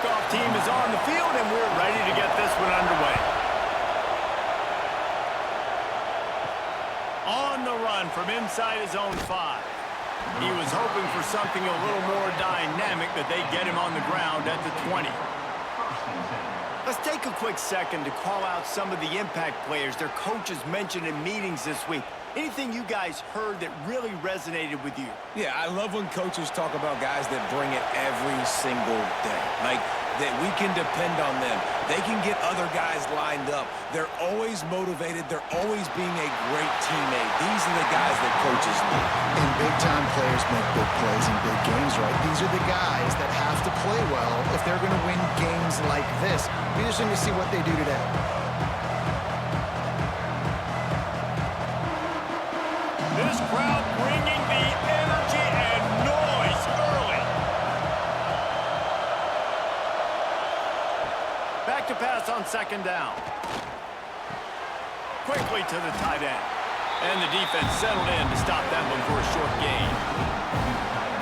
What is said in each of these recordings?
kickoff team is on the field, and we're ready to get this one underway. On the run from inside his own 5. He was hoping for something a little more dynamic, that they get him on the ground at the 20. Let's take a quick second to call out some of the impact players their coaches mentioned in meetings this week. Anything you guys heard that really resonated with you? Yeah, I love when coaches talk about guys that bring it every single day. Like, that we can depend on them. They can get other guys lined up. They're always motivated. They're always being a great teammate. These are the guys that coaches need. And big-time players make big plays in big games, right? These are the guys that have to play well if they're going to win games like this. Be interesting to see what they do today. This crowd bringing the energy and noise early. Back to pass on second down. Quickly to the tight end. And the defense settled in to stop that one for a short gain.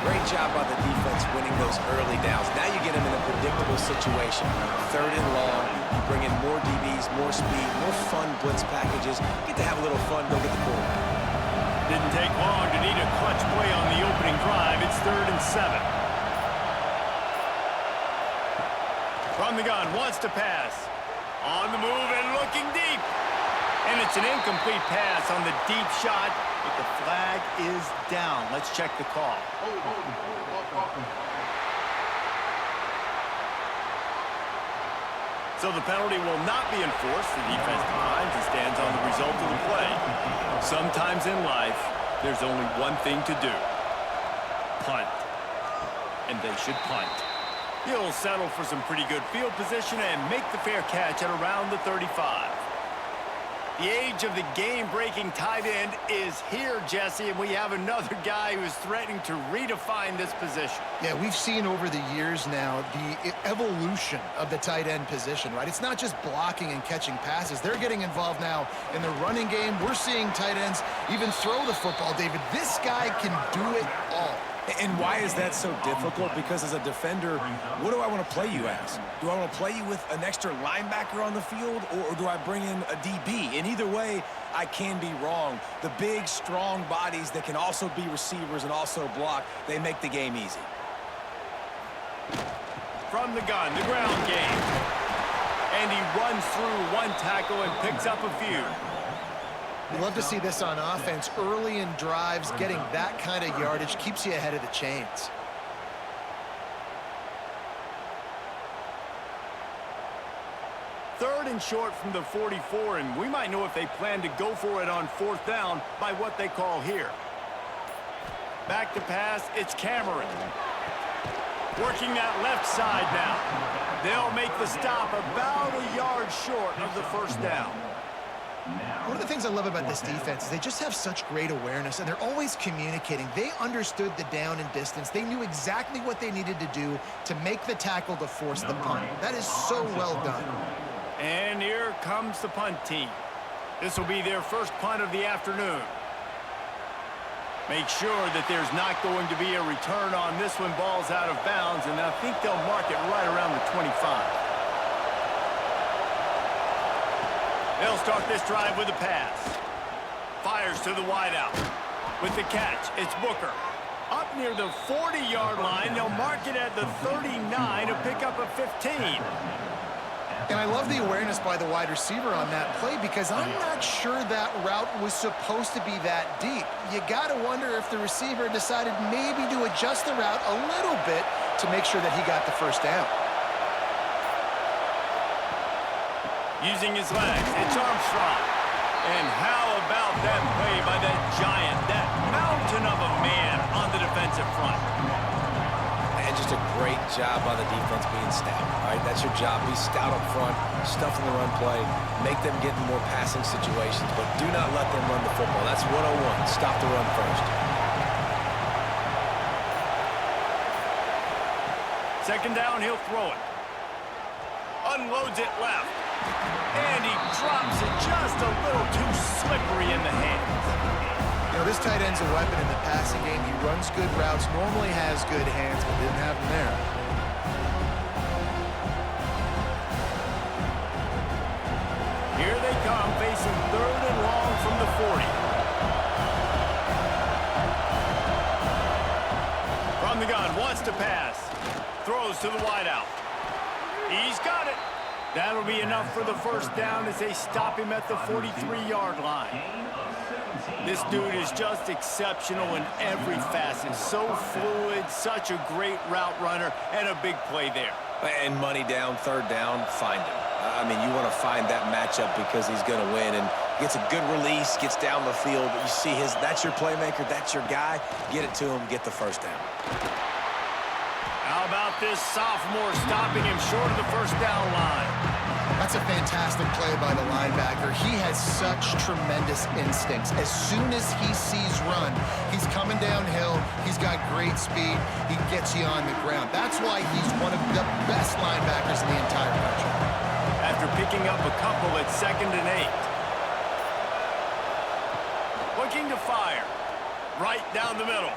Great job by the defense winning those early downs. Now you get them in a predictable situation. 3rd and long, you bring in more DBs, more speed, more fun blitz packages. Get to have a little fun, go get the ball. Didn't take long to need a clutch play on the opening drive. It's 3rd and 7. From the gun, wants to pass. On the move and looking deep. And it's an incomplete pass on the deep shot, but the flag is down. Let's check the call. So the penalty will not be enforced. The defense declines and stands on the result of the play. Sometimes in life, there's only one thing to do. Punt. And they should punt. He'll settle for some pretty good field position and make the fair catch at around the 35. The age of the game-breaking tight end is here, Jesse, and we have another guy who is threatening to redefine this position. Yeah, we've seen over the years now the evolution of the tight end position, right? It's not just blocking and catching passes. They're getting involved now in the running game. We're seeing tight ends even throw the football, David. This guy can do it all. And why is that so difficult? Because as a defender, what do I want to play you as? Do I want to play you with an extra linebacker on the field, or do I bring in a DB? And either way, I can be wrong. The big, strong bodies that can also be receivers and also block, they make the game easy. From the gun, the ground game. And he runs through one tackle and picks up a few. We love to see this on offense. Early in drives, getting that kind of yardage keeps you ahead of the chains. Third and short from the 44, and we might know if they plan to go for it on 4th down by what they call here. Back to pass, it's Cameron. Working that left side now. They'll make the stop about a yard short of the 1st down. One of the things I love about this defense is they just have such great awareness, and they're always communicating. They understood the down and distance. They knew exactly what they needed to do to make the tackle to force the punt. That is so well done. And here comes the punt team. This will be their first punt of the afternoon. Make sure that there's not going to be a return on this one. Ball's out of bounds, and I think they'll mark it right around the 25. They'll start this drive with a pass. Fires to the wideout. With the catch, it's Booker. Up near the 40-yard line, they'll mark it at the 39 to pick up a 15. And I love the awareness by the wide receiver on that play, because I'm not sure that route was supposed to be that deep. You got to wonder if the receiver decided maybe to adjust the route a little bit to make sure that he got the 1st down. Using his legs, it's Armstrong. And how about that play by that giant, that mountain of a man on the defensive front? And just a great job by the defense being stout, all right? That's your job. Be stout up front, stuff in the run play, make them get in more passing situations, but do not let them run the football. That's 101. Stop the run first. 2nd down, he'll throw it. Unloads it left. And he drops it just a little too slippery in the hands. You know, this tight end's a weapon in the passing game. He runs good routes, normally has good hands, but didn't have them there. From the gun, wants to pass. Throws to the wideout. He's got it. That'll be enough for the first down as they stop him at the 43-yard line. This dude is just exceptional in every facet. So fluid, such a great route runner, and a big play there. And money down, third down, find him. I mean, you want to find that matchup because he's going to win, and gets a good release, gets down the field. You see that's your playmaker, that's your guy. Get it to him, get the first down. How about this sophomore stopping him short of the first down line? That's a fantastic play by the linebacker. He has such tremendous instincts. As soon as he sees run, he's coming downhill. He's got great speed. He gets you on the ground. That's why he's one of the best linebackers in the entire country. After picking up a couple at 2nd and 8. Looking to fire. Right down the middle.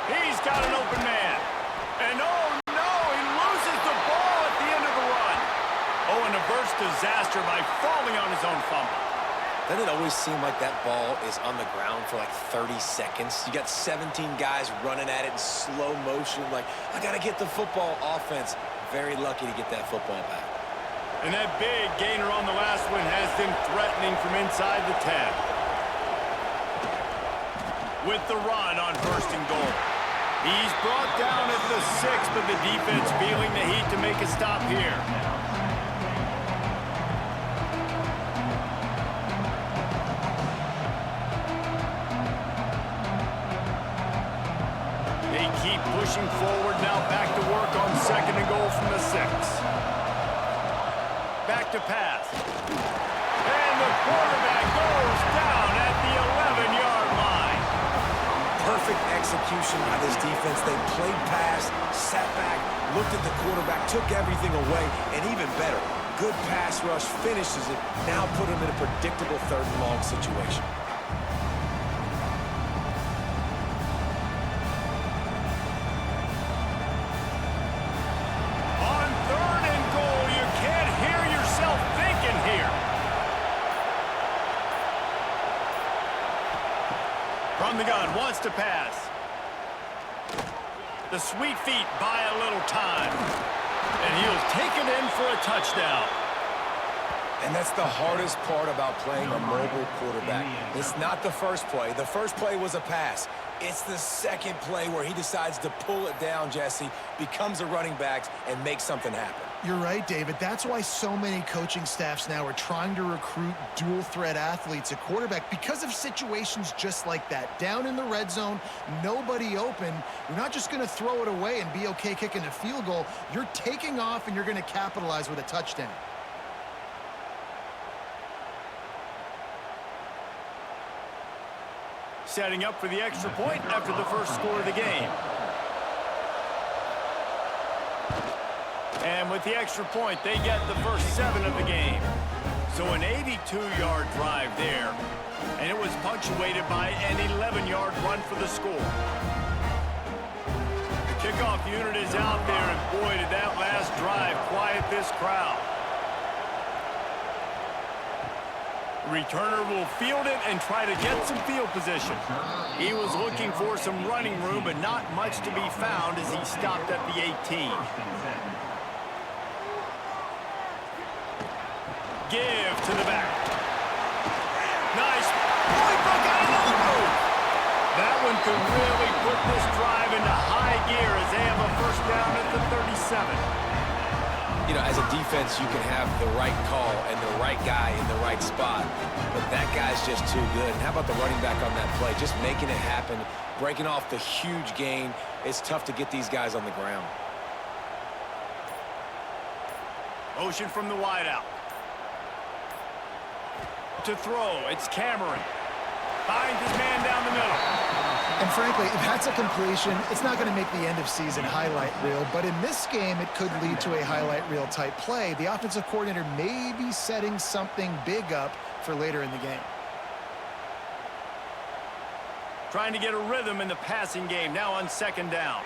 He's got an open man. And oh no, he loses the ball at the end of the run. Oh, and a burst disaster by falling on his own fumble. Doesn't it always seem like that ball is on the ground for like 30 seconds? You got 17 guys running at it in slow motion. Like, I got to get the football. Offense, very lucky to get that football back. And that big gainer on the last one has them threatening from inside the 10. With the run on 1st and goal. He's brought down at the 6, but the defense feeling the heat to make a stop here. They keep pushing forward now, back to work on 2nd and goal from the 6. Back to pass. And the quarterback goes down at the 11-yard line. Perfect execution by this defense. They played pass, sat back, looked at the quarterback, took everything away, and even better, good pass rush, finishes it, now put him in a predictable 3rd and long situation. On 3rd and goal, you can't hear yourself thinking here. From the gun, wants to pass. The sweet feet buy a little time. And he'll take it in for a touchdown. And that's the hardest part about playing a mobile quarterback. It's not the first play. The first play was a pass. It's the second play where he decides to pull it down, Jesse, becomes a running back, and makes something happen. You're right, David. That's why so many coaching staffs now are trying to recruit dual-threat athletes at quarterback because of situations just like that. Down in the red zone, nobody open. You're not just going to throw it away and be okay kicking a field goal. You're taking off, and you're going to capitalize with a touchdown. Setting up for the extra point after the first score of the game. And with the extra point, they get the first 7 of the game. So an 82-yard drive there. And it was punctuated by an 11-yard run for the score. The kickoff unit is out there, and boy, did that last drive quiet this crowd. Returner will field it and try to get some field position. He was looking for some running room, but not much to be found as he stopped at the 18. Give to the back. Nice. Oh, he broke out another move. That one could really put this drive into high gear as they have a first down at the 37. You know, as a defense, you can have the right call and the right guy in the right spot, but that guy's just too good. And how about the running back on that play? Just making it happen, breaking off the huge gain. It's tough to get these guys on the ground. Motion from the wideout. To throw, it's Cameron. Finds his man down the middle. And frankly, if that's a completion, it's not going to make the end-of-season highlight reel. But in this game, it could lead to a highlight reel type play. The offensive coordinator may be setting something big up for later in the game. Trying to get a rhythm in the passing game, now on 2nd down.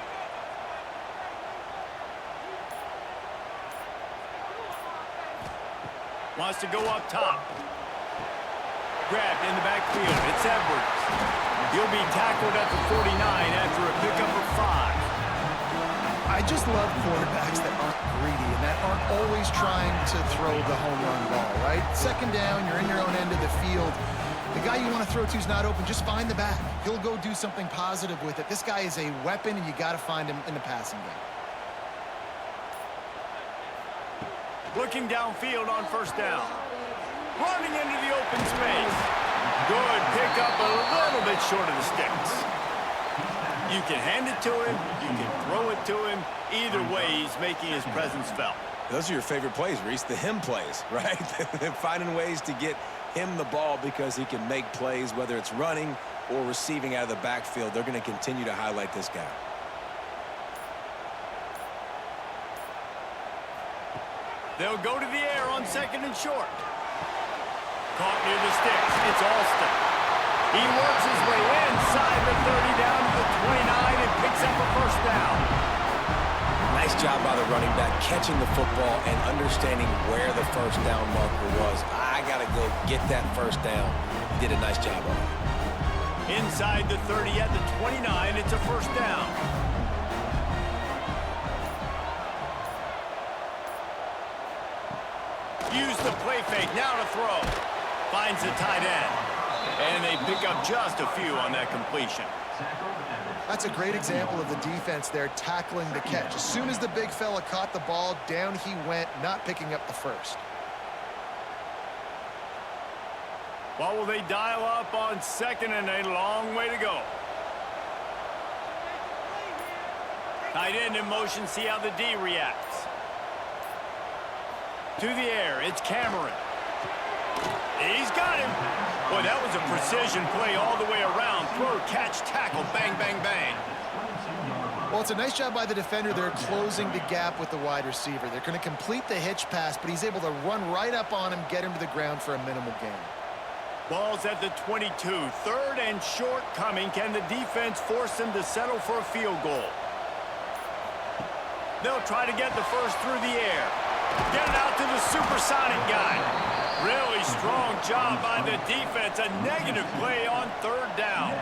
Wants to go up top. Grabbed in the backfield. It's Edwards. He'll be tackled at the 49 after a pickup of 5. I just love quarterbacks that aren't greedy and that aren't always trying to throw the home run ball, right? Second down, you're in your own end of the field. The guy you want to throw to is not open. Just find the back. He'll go do something positive with it. This guy is a weapon, and you got to find him in the passing game. Looking downfield on first down. Running into the open space. Good pickup, a little bit short of the sticks. You can hand it to him. You can throw it to him. Either way, he's making his presence felt. Those are your favorite plays, Reese, the him plays, right? Finding ways to get him the ball because he can make plays, whether it's running or receiving out of the backfield. They're going to continue to highlight this guy. They'll go to the air on second and short. Caught near the sticks. It's Alston. He works his way inside the 30 down to the 29 and picks up a first down. Nice job by the running back catching the football and understanding where the first down marker was. I got to go get that first down. Did a nice job of it. Inside the 30 at the 29, it's a first down. Use the play fake, now to throw. Finds the tight end. And they pick up just a few on that completion. That's a great example of the defense there tackling the catch. As soon as the big fella caught the ball, down he went, not picking up the first. What will they dial up on second and a long way to go? Tight end in motion, see how the D reacts. To the air, it's Cameron. He's got him. Boy, that was a precision play all the way around. Throw, catch, tackle, bang, bang, bang. Well, it's a nice job by the defender. They're closing the gap with the wide receiver. They're going to complete the hitch pass, but he's able to run right up on him, get him to the ground for a minimal gain. Ball's at the 22. Third and short coming. Can the defense force them to settle for a field goal? They'll try to get the first through the air. Get it out to the supersonic guy. Really strong job by the defense. A negative play on third down.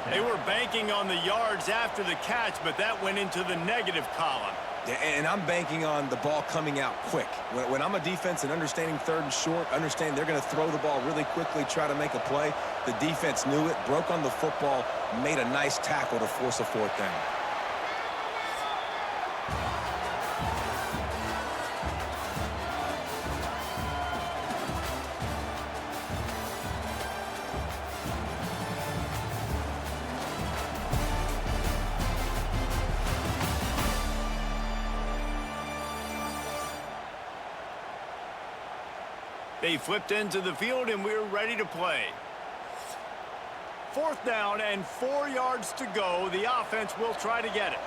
They were banking on the yards after the catch, but that went into the negative column. Yeah, and I'm banking on the ball coming out quick. When I'm a defense and understanding third and short, understand they're going to throw the ball really quickly, try to make a play. The defense knew it, broke on the football, made a nice tackle to force a fourth down. They flipped into the field, and we're ready to play. Fourth down and 4 yards to go. The offense will try to get it.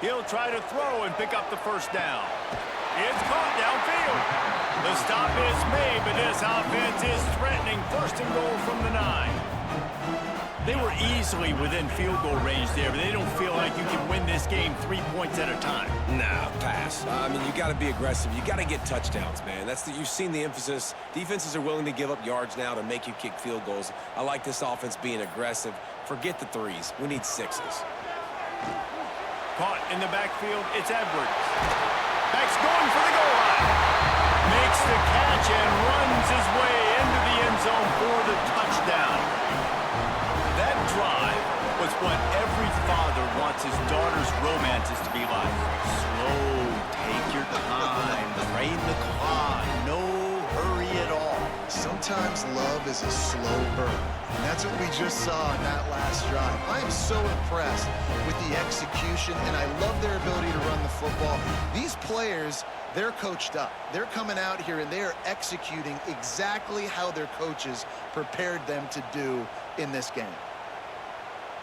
He'll try to throw and pick up the first down. It's caught downfield. The stop is made, but this offense is threatening. First and goal from the 9. They were easily within field goal range there, but they don't feel like you can win this game 3 points at a time. Nah, pass. I mean, you got to be aggressive. You got to get touchdowns, man. You've seen the emphasis. Defenses are willing to give up yards now to make you kick field goals. I like this offense being aggressive. Forget the threes. We need sixes. Caught in the backfield, it's Edwards. Back's going for the goal line. Makes the catch and runs his way into the end zone for the touchdown. That drive was what every father wants his daughter's romances to be like. Slow, take your time, train the clock, no hurry at all. Sometimes love is a slow burn, and that's what we just saw in that last drive. I am so impressed with the execution, and I love their ability to run the football. These players, they're coached up. They're coming out here, and they are executing exactly how their coaches prepared them to do in this game.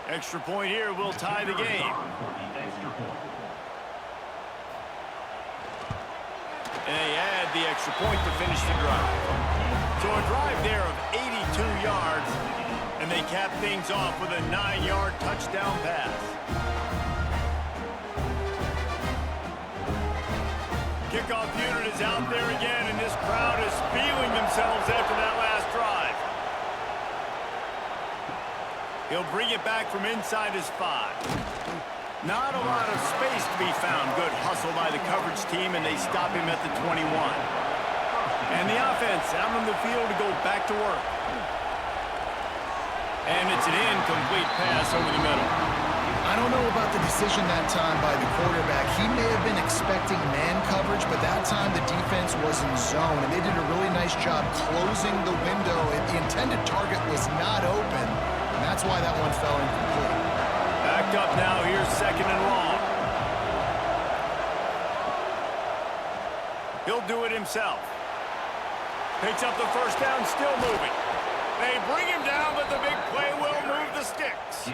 Extra point here will tie the game. And they add the extra point to finish the drive. So a drive there of 82 yards, and they cap things off with a 9-yard touchdown pass. Kickoff unit is out there again, and this crowd is feeling themselves after that last drive. He'll bring it back from inside his 5. Not a lot of space to be found. Good hustle by the coverage team, and they stop him at the 21. And the offense out on the field to go back to work. And it's an incomplete pass over the middle. I don't know about the decision that time by the quarterback. He may have been expecting man coverage, but that time the defense was in zone, and they did a really nice job closing the window. The intended target was not open, and that's why that one fell incomplete. Backed up now. Here's 2nd and long. He'll do it himself. Picks up the first down, still moving. They bring him down, but the big play will move the sticks.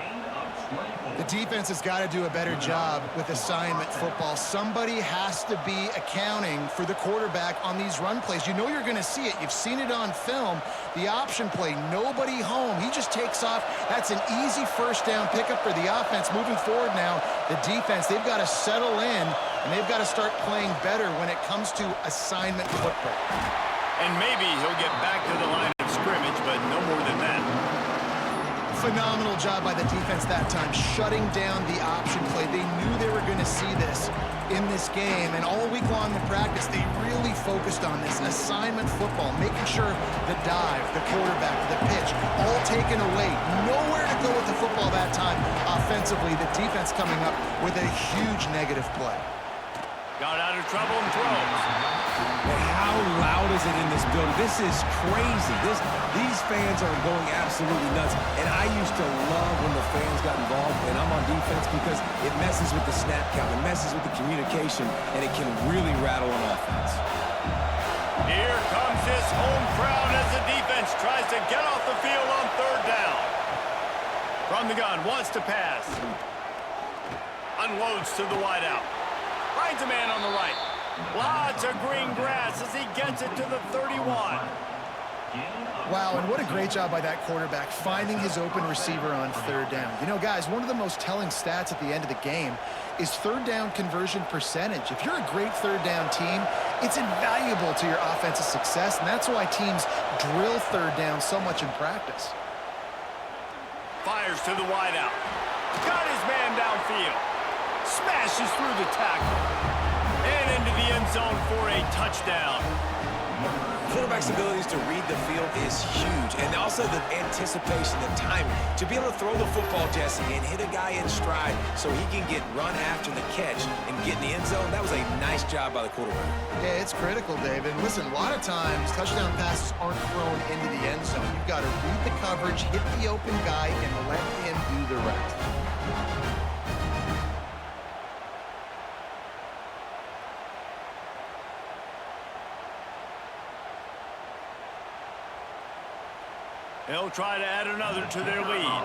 The defense has got to do a better job with assignment football. Somebody has to be accounting for the quarterback on these run plays. You know you're going to see it. You've seen it on film. The option play, nobody home. He just takes off. That's an easy first down pickup for the offense. Moving forward now, the defense, they've got to settle in, and they've got to start playing better when it comes to assignment football. And maybe he'll get back to the line of scrimmage, but no more than that. Phenomenal job by the defense that time, shutting down the option play. They knew they were going to see this in this game, and all week long in practice, they really focused on this assignment football, making sure the dive, the quarterback, the pitch, all taken away. Nowhere to go with the football that time offensively. The defense coming up with a huge negative play. Got out of trouble and throws. Man, how loud is it in this building? This is crazy. These fans are going absolutely nuts. And I used to love when the fans got involved, and I'm on defense, because it messes with the snap count, it messes with the communication, and it can really rattle an offense. Here comes this home crowd as the defense tries to get off the field on 3rd down. From the gun, wants to pass. Unloads to the wideout. Finds a man on the right. Lots of green grass as he gets it to the 31. Wow, and what a great job by that quarterback, finding his open receiver on 3rd down. You know, guys, one of the most telling stats at the end of the game is 3rd down conversion percentage. If you're a great 3rd down team, it's invaluable to your offensive success, and that's why teams drill 3rd down so much in practice. Fires to the wideout. Got his man downfield. Smashes through the tackle. And into the end zone for a touchdown. Quarterback's abilities to read the field is huge, and also the anticipation, the timing, to be able to throw the football, Jesse, and hit a guy in stride so he can get run after the catch and get in the end zone. That was a nice job by the quarterback. Yeah, it's critical, David. Listen, a lot of times touchdown passes aren't thrown into the end zone. You've got to read the coverage, hit the open guy, and let him do the rest. They'll try to add another to their lead.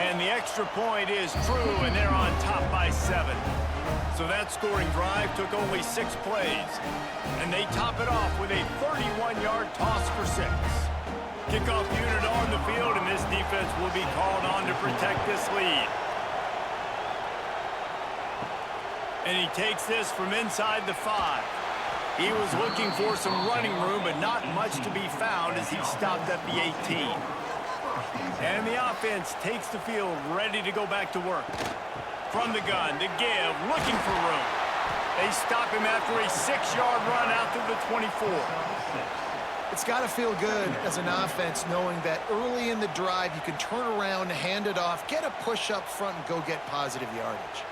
And the extra point is true, and they're on top by 7. So that scoring drive took only 6 plays. And they top it off with a 31-yard toss for 6. Kickoff unit on the field, and this defense will be called on to protect this lead. And he takes this from inside the 5. He was looking for some running room, but not much to be found as he stopped at the 18. And the offense takes the field, ready to go back to work. From the gun, to give, looking for room. They stop him after a 6-yard run out to the 24. It's got to feel good as an offense knowing that early in the drive you can turn around, hand it off, get a push up front, and go get positive yardage.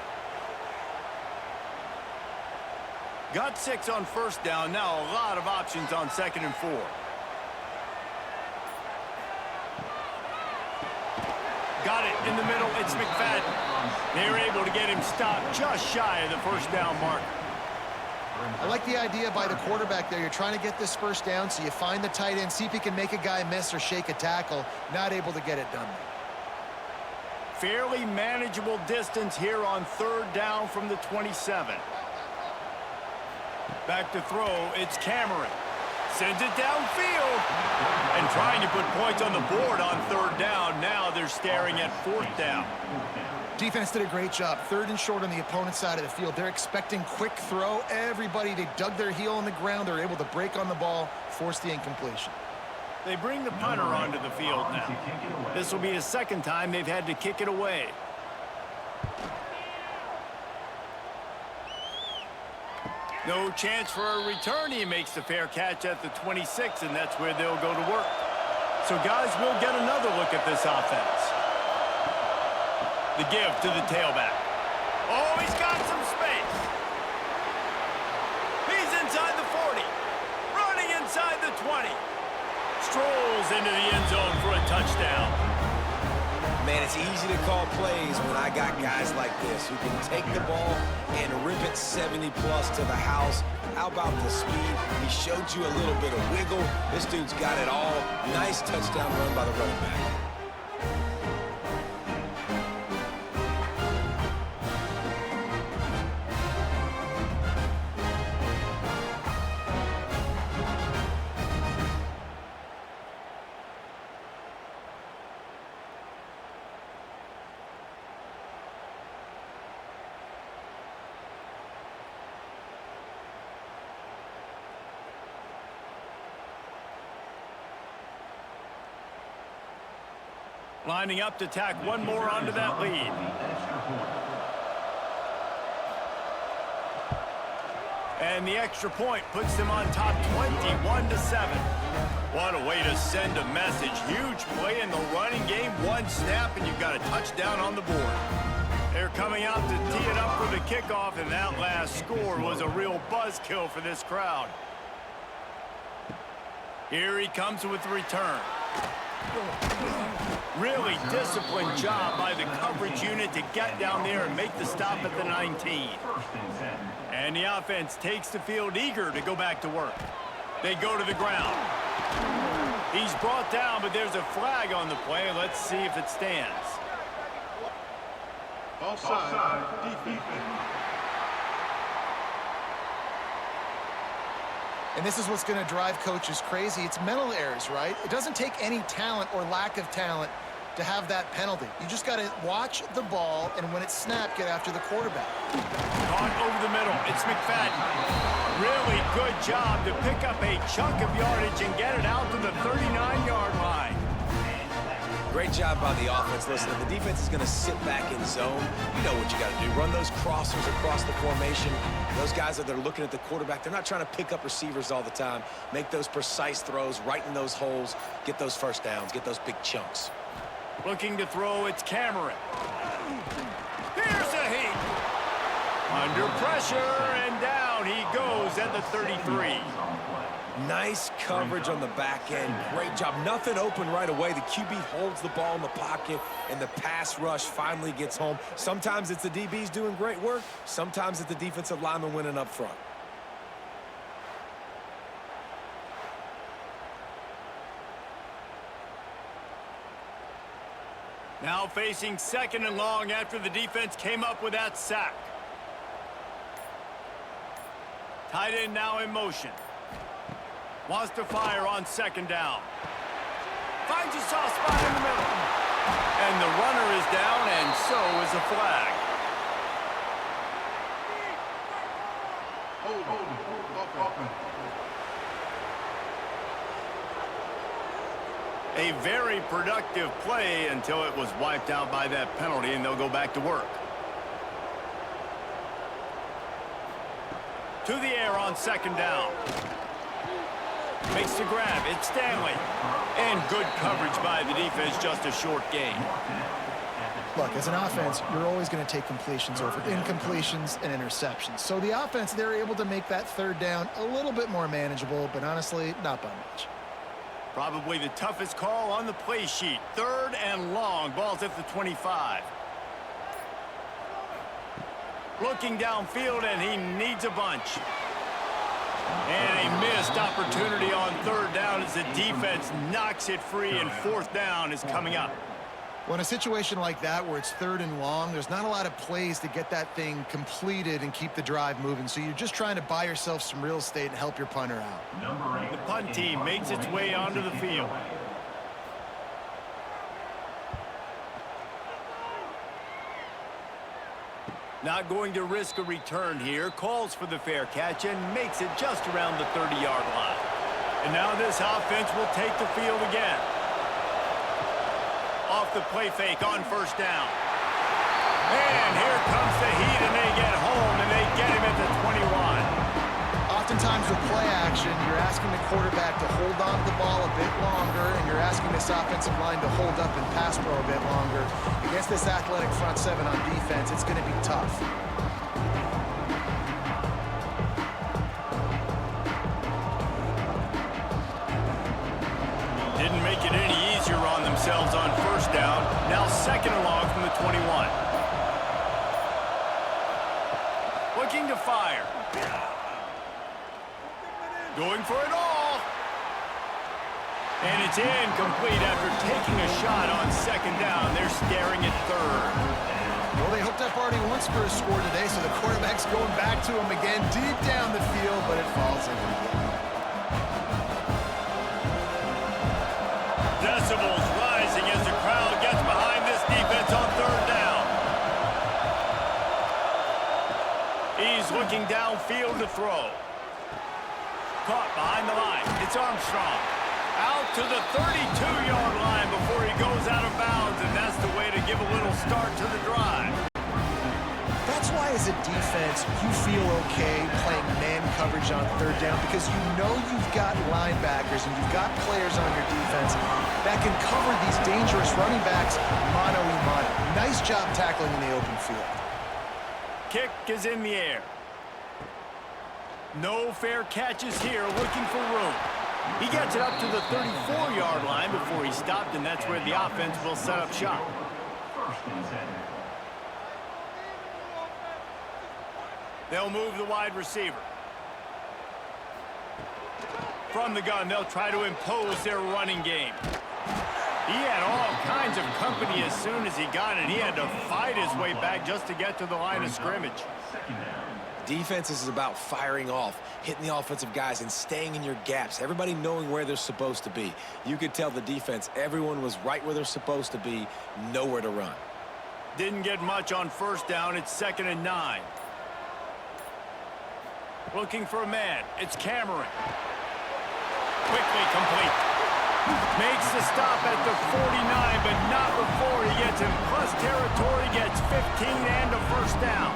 Got 6 on 1st down. Now a lot of options on 2nd and 4. Got it in the middle. It's McFadden. They're able to get him stopped just shy of the 1st down mark. I like the idea by the quarterback there. You're trying to get this 1st down, so you find the tight end, see if he can make a guy miss or shake a tackle. Not able to get it done. Fairly manageable distance here on 3rd down from the 27. Back to throw, it's Cameron. Sends it downfield. And trying to put points on the board on 3rd down. Now they're staring at 4th down. Defense did a great job. 3rd and short on the opponent's side of the field. They're expecting quick throw. Everybody, they dug their heel on the ground. They're able to break on the ball, force the incompletion. They bring the punter onto the field now. This will be the second time they've had to kick it away. No chance for a return. He makes the fair catch at the 26, and that's where they'll go to work. So, guys, we'll get another look at this offense. The give to the tailback. Oh, he's got some space. He's inside the 40. Running inside the 20. Strolls into the end zone for a touchdown. Man, it's easy to call plays when I got guys like this who can take the ball and rip it 70-plus to the house. How about the speed? He showed you a little bit of wiggle. This dude's got it all. Nice touchdown run by the running back. Lining up to tack one more onto that lead. And the extra point puts them on top 21-7. What a way to send a message. Huge play in the running game. One snap, and you've got a touchdown on the board. They're coming out to tee it up for the kickoff, and that last score was a real buzzkill for this crowd. Here he comes with the return. Really disciplined job by the coverage unit to get down there and make the stop at the 19. And the offense takes the field eager to go back to work. They go to the ground. He's brought down, but there's a flag on the play. Let's see if it stands. Offside, defense. And this is what's going to drive coaches crazy. It's mental errors, right? It doesn't take any talent or lack of talent to have that penalty. You just got to watch the ball, and when it's snapped, get after the quarterback. Caught over the middle. It's McFadden. Really good job to pick up a chunk of yardage and get it out to the 39-yard line. Great job by the offense. Listen, if the defense is going to sit back in zone, you know what you got to do. Run those crossers across the formation. Those guys that are looking at the quarterback, they're not trying to pick up receivers all the time. Make those precise throws, right in those holes, get those first downs, get those big chunks. Looking to throw, it's Cameron. Here's a heat. Under pressure, and down he goes at the 33. Nice coverage on the back end. Great job. Nothing open right away. The QB holds the ball in the pocket, and the pass rush finally gets home. Sometimes it's the DBs doing great work. Sometimes it's the defensive lineman winning up front. Now facing second and long after the defense came up with that sack. Tight end now in motion. Wants to fire on second down. Finds a soft spot in the middle. And the runner is down, and so is a flag. A very productive play until it was wiped out by that penalty, and they'll go back to work. To the air on second down. Makes the grab. It's Stanley. And good coverage by the defense, just a short gain. Look, as an offense, you're always going to take completions over incompletions and interceptions. So the offense, they're able to make that third down a little bit more manageable, but honestly, not by much. Probably the toughest call on the play sheet. Third and long. Ball's at the 25. Looking downfield, and he needs a bunch. And a missed opportunity on third down as the defense knocks it free, and fourth down is coming up. Well, in a situation like that where it's third and long, there's not a lot of plays to get that thing completed and keep the drive moving. So you're just trying to buy yourself some real estate and help your punter out. The punt team makes its way onto the field. Not going to risk a return here. Calls for the fair catch and makes it just around the 30-yard line. And now this offense will take the field again. Off the play fake on first down. And here comes the heat, and they get home, and they get him at the 21. Oftentimes with play action, you're asking the quarterback to hold on to the ball a bit longer, and you're asking this offensive line to hold up and pass pro a bit longer. Against this athletic front seven on defense, it's going to be tough. Didn't make it any easier on themselves on first down. Now second and long from the 21. Looking to fire. Going for it all. And it's incomplete after taking a shot on second down. They're staring at third. Well, they hooked up already once for a score today, so the quarterback's going back to him again deep down the field, but it falls incomplete. Decibels rising as the crowd gets behind this defense on third down. He's looking downfield to throw. Caught behind the line. It's Armstrong. Out to the 32-yard line before he goes out of bounds, and that's the way to give a little start to the drive. That's why as a defense, you feel okay playing man coverage on third down because you know you've got linebackers and you've got players on your defense that can cover these dangerous running backs mano-a-mano. Nice job tackling in the open field. Kick is in the air. No fair catches here, looking for room. He gets it up to the 34-yard line before he stopped, and that's where the offense will set up shop. They'll move the wide receiver. From the gun, they'll try to impose their running game. He had all kinds of company as soon as he got it. He had to fight his way back just to get to the line of scrimmage. Defense is about firing off, hitting the offensive guys, and staying in your gaps. Everybody knowing where they're supposed to be. You could tell the defense, everyone was right where they're supposed to be, nowhere to run. Didn't get much on first down. It's 2nd and 9. Looking for a man. It's Cameron. Quickly complete. Makes the stop at the 49, but not before he gets in plus territory, gets 15 and a first down.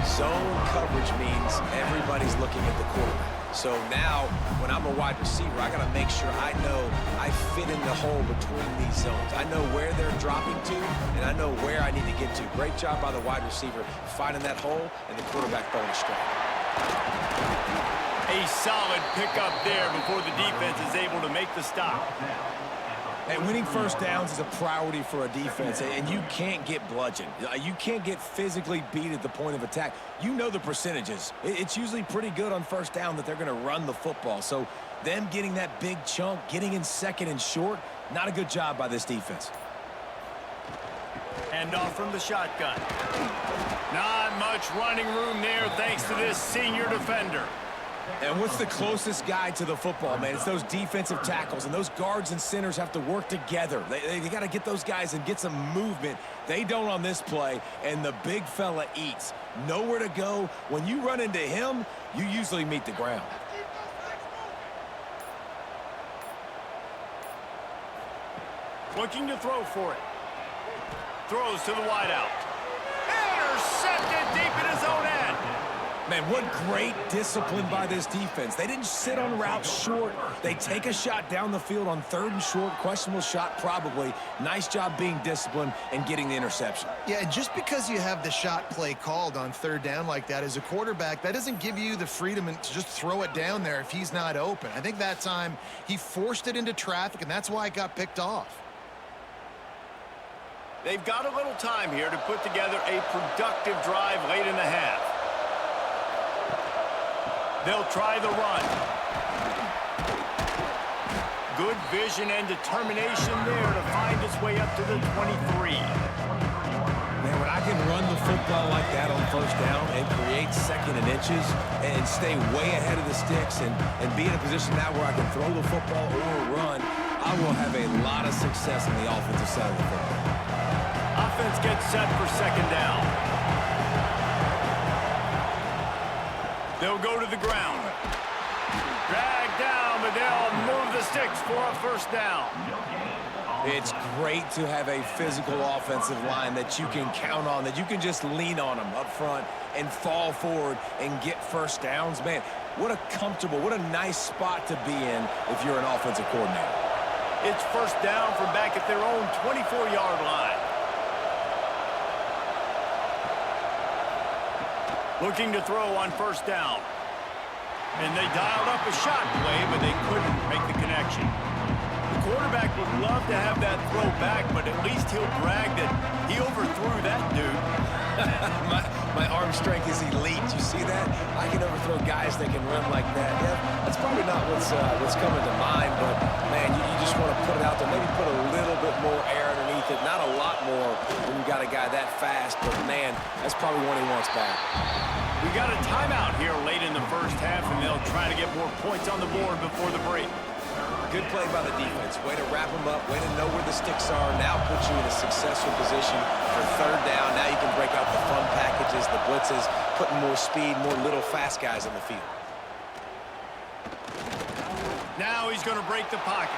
Zone coverage means everybody's looking at the quarterback. So now, when I'm a wide receiver, I got to make sure I know I fit in the hole between these zones. I know where they're dropping to, and I know where I need to get to. Great job by the wide receiver finding that hole, and the quarterback throwing a strike. A solid pickup there before the defense is able to make the stop. And winning first downs is a priority for a defense, and you can't get bludgeoned. You can't get physically beat at the point of attack. You know the percentages. It's usually pretty good on first down that they're going to run the football. So them getting that big chunk, getting in second and short, not a good job by this defense. Hand off from the shotgun. Not much running room there thanks to this senior defender. And what's the closest guy to the football, man? It's those defensive tackles, and those guards and centers have to work together. They got to get those guys and get some movement. They don't on this play, and the big fella eats. Nowhere to go. When you run into him, you usually meet the ground. Looking to throw for it. Throws to the wideout. Intercepted deep in his own end. Man, what great discipline by this defense. They didn't sit on routes short. They take a shot down the field on 3rd and short. Questionable shot, probably. Nice job being disciplined and getting the interception. Yeah, and just because you have the shot play called on 3rd down like that as a quarterback, that doesn't give you the freedom to just throw it down there if he's not open. I think that time he forced it into traffic, and that's why it got picked off. They've got a little time here to put together a productive drive late in the half. They'll try the run. Good vision and determination there to find his way up to the 23. Man, when I can run the football like that on first down and create 2nd and inches and stay way ahead of the sticks and be in a position now where I can throw the football or run, I will have a lot of success on the offensive side of the football. Offense gets set for 2nd down. They'll go to the ground. Dragged down, but they'll move the sticks for a first down. It's great to have a physical offensive line that you can count on, that you can just lean on them up front and fall forward and get first downs. Man, what a comfortable, what a nice spot to be in if you're an offensive coordinator. It's first down from back at their own 24-yard line. Looking to throw on first down. And they dialed up a shot play, but they couldn't make the connection. The quarterback would love to have that throw back, but at least he'll brag that he overthrew that dude. my arm strength is elite. You see that? I can overthrow guys that can run like that. Yeah, that's probably not what's coming to mind, but, man, you just want to put it out there. Maybe put a little bit more air underneath it. Not a lot more when you got a guy that fast, but, man, that's probably one he wants back. We got a timeout here late in the first half, and they'll try to get more points on the board before the break. Good play by the defense. Way to wrap them up. Way to know where the sticks are. Now put you in a successful position for third down. Now you can break out the fun packages, the blitzes, putting more speed, more little fast guys on the field. Now he's going to break the pocket.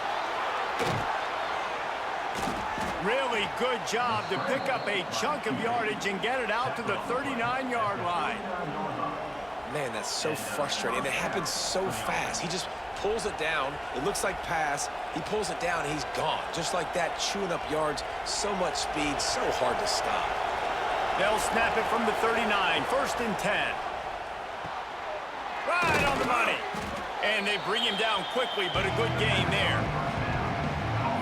Really good job to pick up a chunk of yardage and get it out to the 39-yard line. Man, that's so frustrating. And it happens so fast. He just pulls it down. It looks like pass. He pulls it down, and he's gone. Just like that, chewing up yards. So much speed, so hard to stop. They'll snap it from the 39, first and 10. Right on the money. And they bring him down quickly, but a good gain there.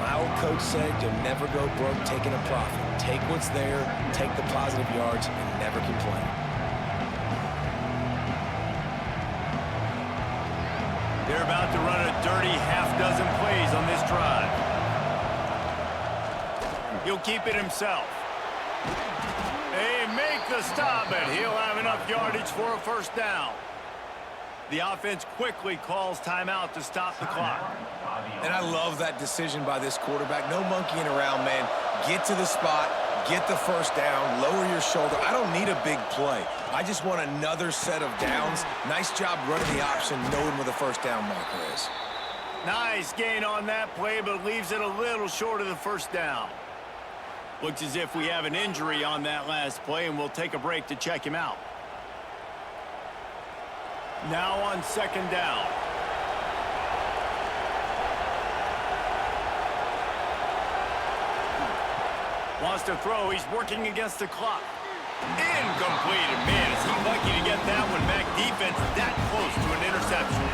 My old coach said you'll never go broke taking a profit. Take what's there, take the positive yards, and never complain. They're about to run a dirty half-dozen plays on this drive. He'll keep it himself. They make the stop, but he'll have enough yardage for a first down. The offense quickly calls timeout to stop the clock. And I love that decision by this quarterback. No monkeying around, man. Get to the spot, get the first down, lower your shoulder. I don't need a big play. I just want another set of downs. Nice job running the option, knowing where the first down marker is. Nice gain on that play, but leaves it a little short of the first down. Looks as if we have an injury on that last play, and we'll take a break to check him out. Now on second down. Wants to throw. He's working against the clock. Incomplete. And man, is he lucky to get that one back. Defense that close to an interception.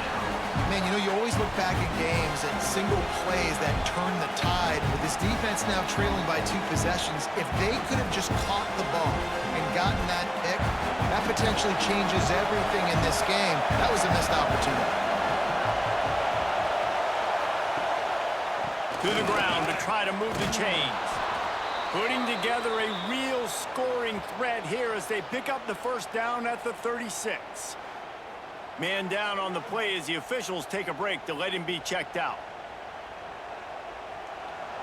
Man, you know, you always look back at games and single plays that turn the tide. With this defense now trailing by 2 possessions, if they could have just caught the ball and gotten that pick, that potentially changes everything in this game. That was a missed opportunity. To the ground to try to move the chains. Putting together a real scoring threat here as they pick up the first down at the 36. Man down on the play as the officials take a break to let him be checked out.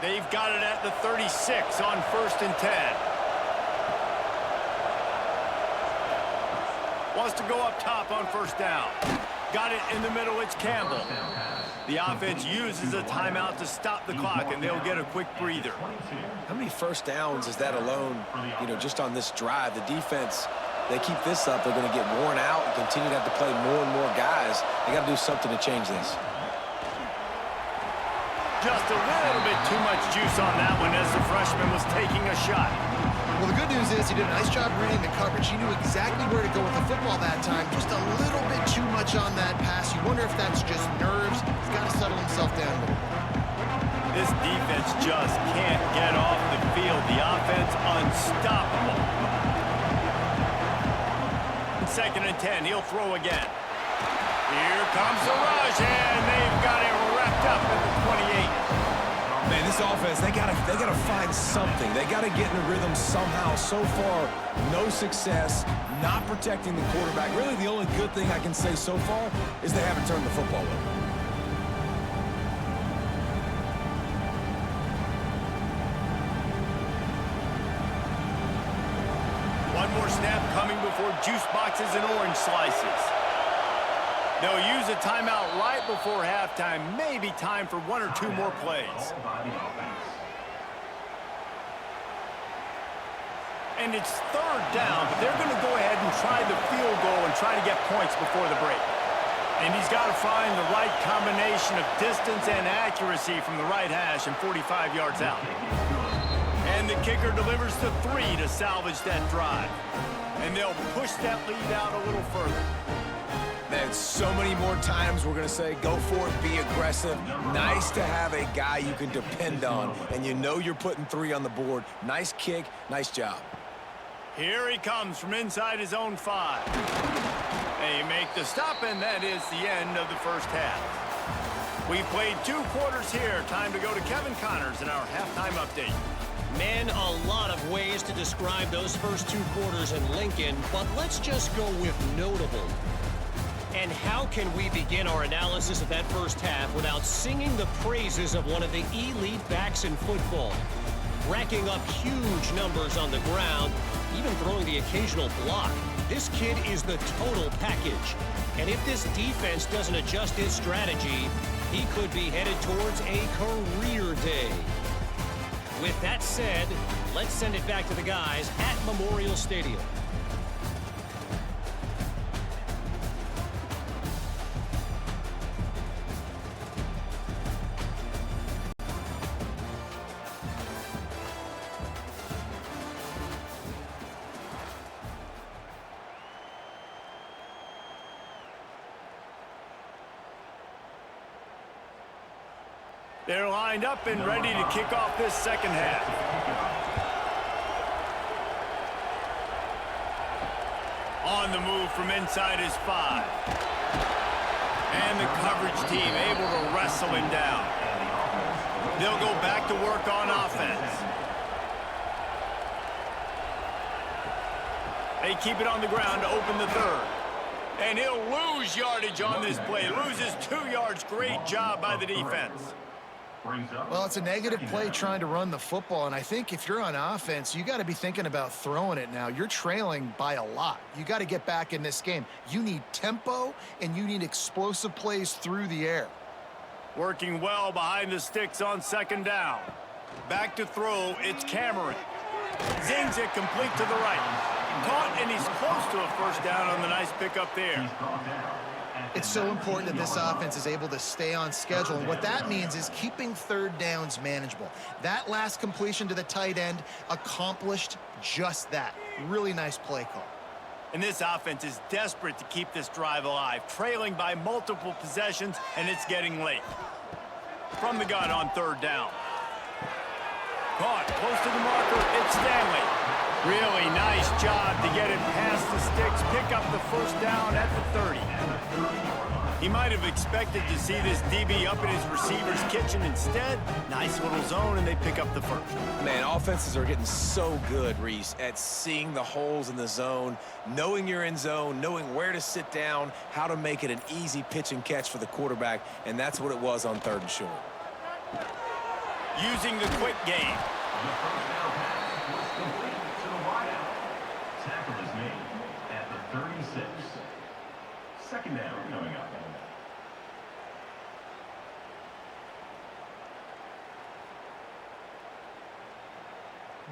They've got it at the 36 on first and 10. Wants to go up top on first down. Got it in the middle. It's Campbell. The offense uses a timeout to stop the clock, and they'll get a quick breather. How many first downs is that alone, you know, just on this drive? The defense, they keep this up, they're going to get worn out and continue to have to play more and more guys. They got to do something to change this. Just a little bit too much juice on that one as the freshman was taking a shot. Well, the good news is he did a nice job reading the coverage. He knew exactly where to go with the football that time. Just a little bit too much on that pass. You wonder if that's just nerves. He's got to settle himself down a little bit. This defense just can't get off the field. The offense unstoppable. Second and 10, he'll throw again. Here comes the rush, and they've got it wrapped up at the 28. Man, this offense, they gotta find something. They gotta get in a rhythm somehow. So far, no success, not protecting the quarterback. Really, the only good thing I can say so far is they haven't turned the football over. One more snap coming before juice boxes and orange slices. They'll use a timeout right before halftime. Maybe time for 1 or 2 more plays. And it's 3rd down, but they're going to go ahead and try the field goal and try to get points before the break. And he's got to find the right combination of distance and accuracy from the right hash and 45 yards out. And the kicker delivers the 3 to salvage that drive. And they'll push that lead out a little further. Man, so many more times we're going to say, go for it, be aggressive. Nice to have a guy you can depend on, and you know you're putting 3 on the board. Nice kick, nice job. Here he comes from inside his own 5. They make the stop, and that is the end of the first half. We played 2 quarters here. Time to go to Kevin Connors in our halftime update. Man, a lot of ways to describe those first 2 quarters in Lincoln, but let's just go with notable. And how can we begin our analysis of that first half without singing the praises of one of the elite backs in football? Racking up huge numbers on the ground, even throwing the occasional block. This kid is the total package. And if this defense doesn't adjust its strategy, he could be headed towards a career day. With that said, let's send it back to the guys at Memorial Stadium. They're lined up and ready to kick off this second half. On the move from inside his 5. And the coverage team able to wrestle him down. They'll go back to work on offense. They keep it on the ground to open the 3rd. And he'll lose yardage on this play. Loses 2 yards. Great job by the defense. Well, it's a negative play trying to run the football, and I think if you're on offense, you got to be thinking about throwing it now. You're trailing by a lot. You got to get back in this game. You need tempo, and you need explosive plays through the air. Working well behind the sticks on 2nd down. Back to throw, it's Cameron. Zings it complete to the right. Caught, and he's close to a 1st down on the nice pickup there. It's so important that this offense is able to stay on schedule, and what that means is keeping 3rd downs manageable. That last completion to the tight end accomplished just that. Really nice play call. And this offense is desperate to keep this drive alive, trailing by multiple possessions, and it's getting late. From the gun on 3rd down. Caught close to the marker, it's Stanley. Really nice job to get it past the sticks, pick up the 1st down at the 30. He might have expected to see this DB up in his receiver's kitchen. Instead, nice little zone, and they pick up the 1st. Man, offenses are getting so good, Reese, at seeing the holes in the zone, knowing you're in zone, knowing where to sit down, how to make it an easy pitch and catch for the quarterback, and that's what it was on 3rd and short. Using the quick game. Tackle is made at the 36. 2nd down coming up.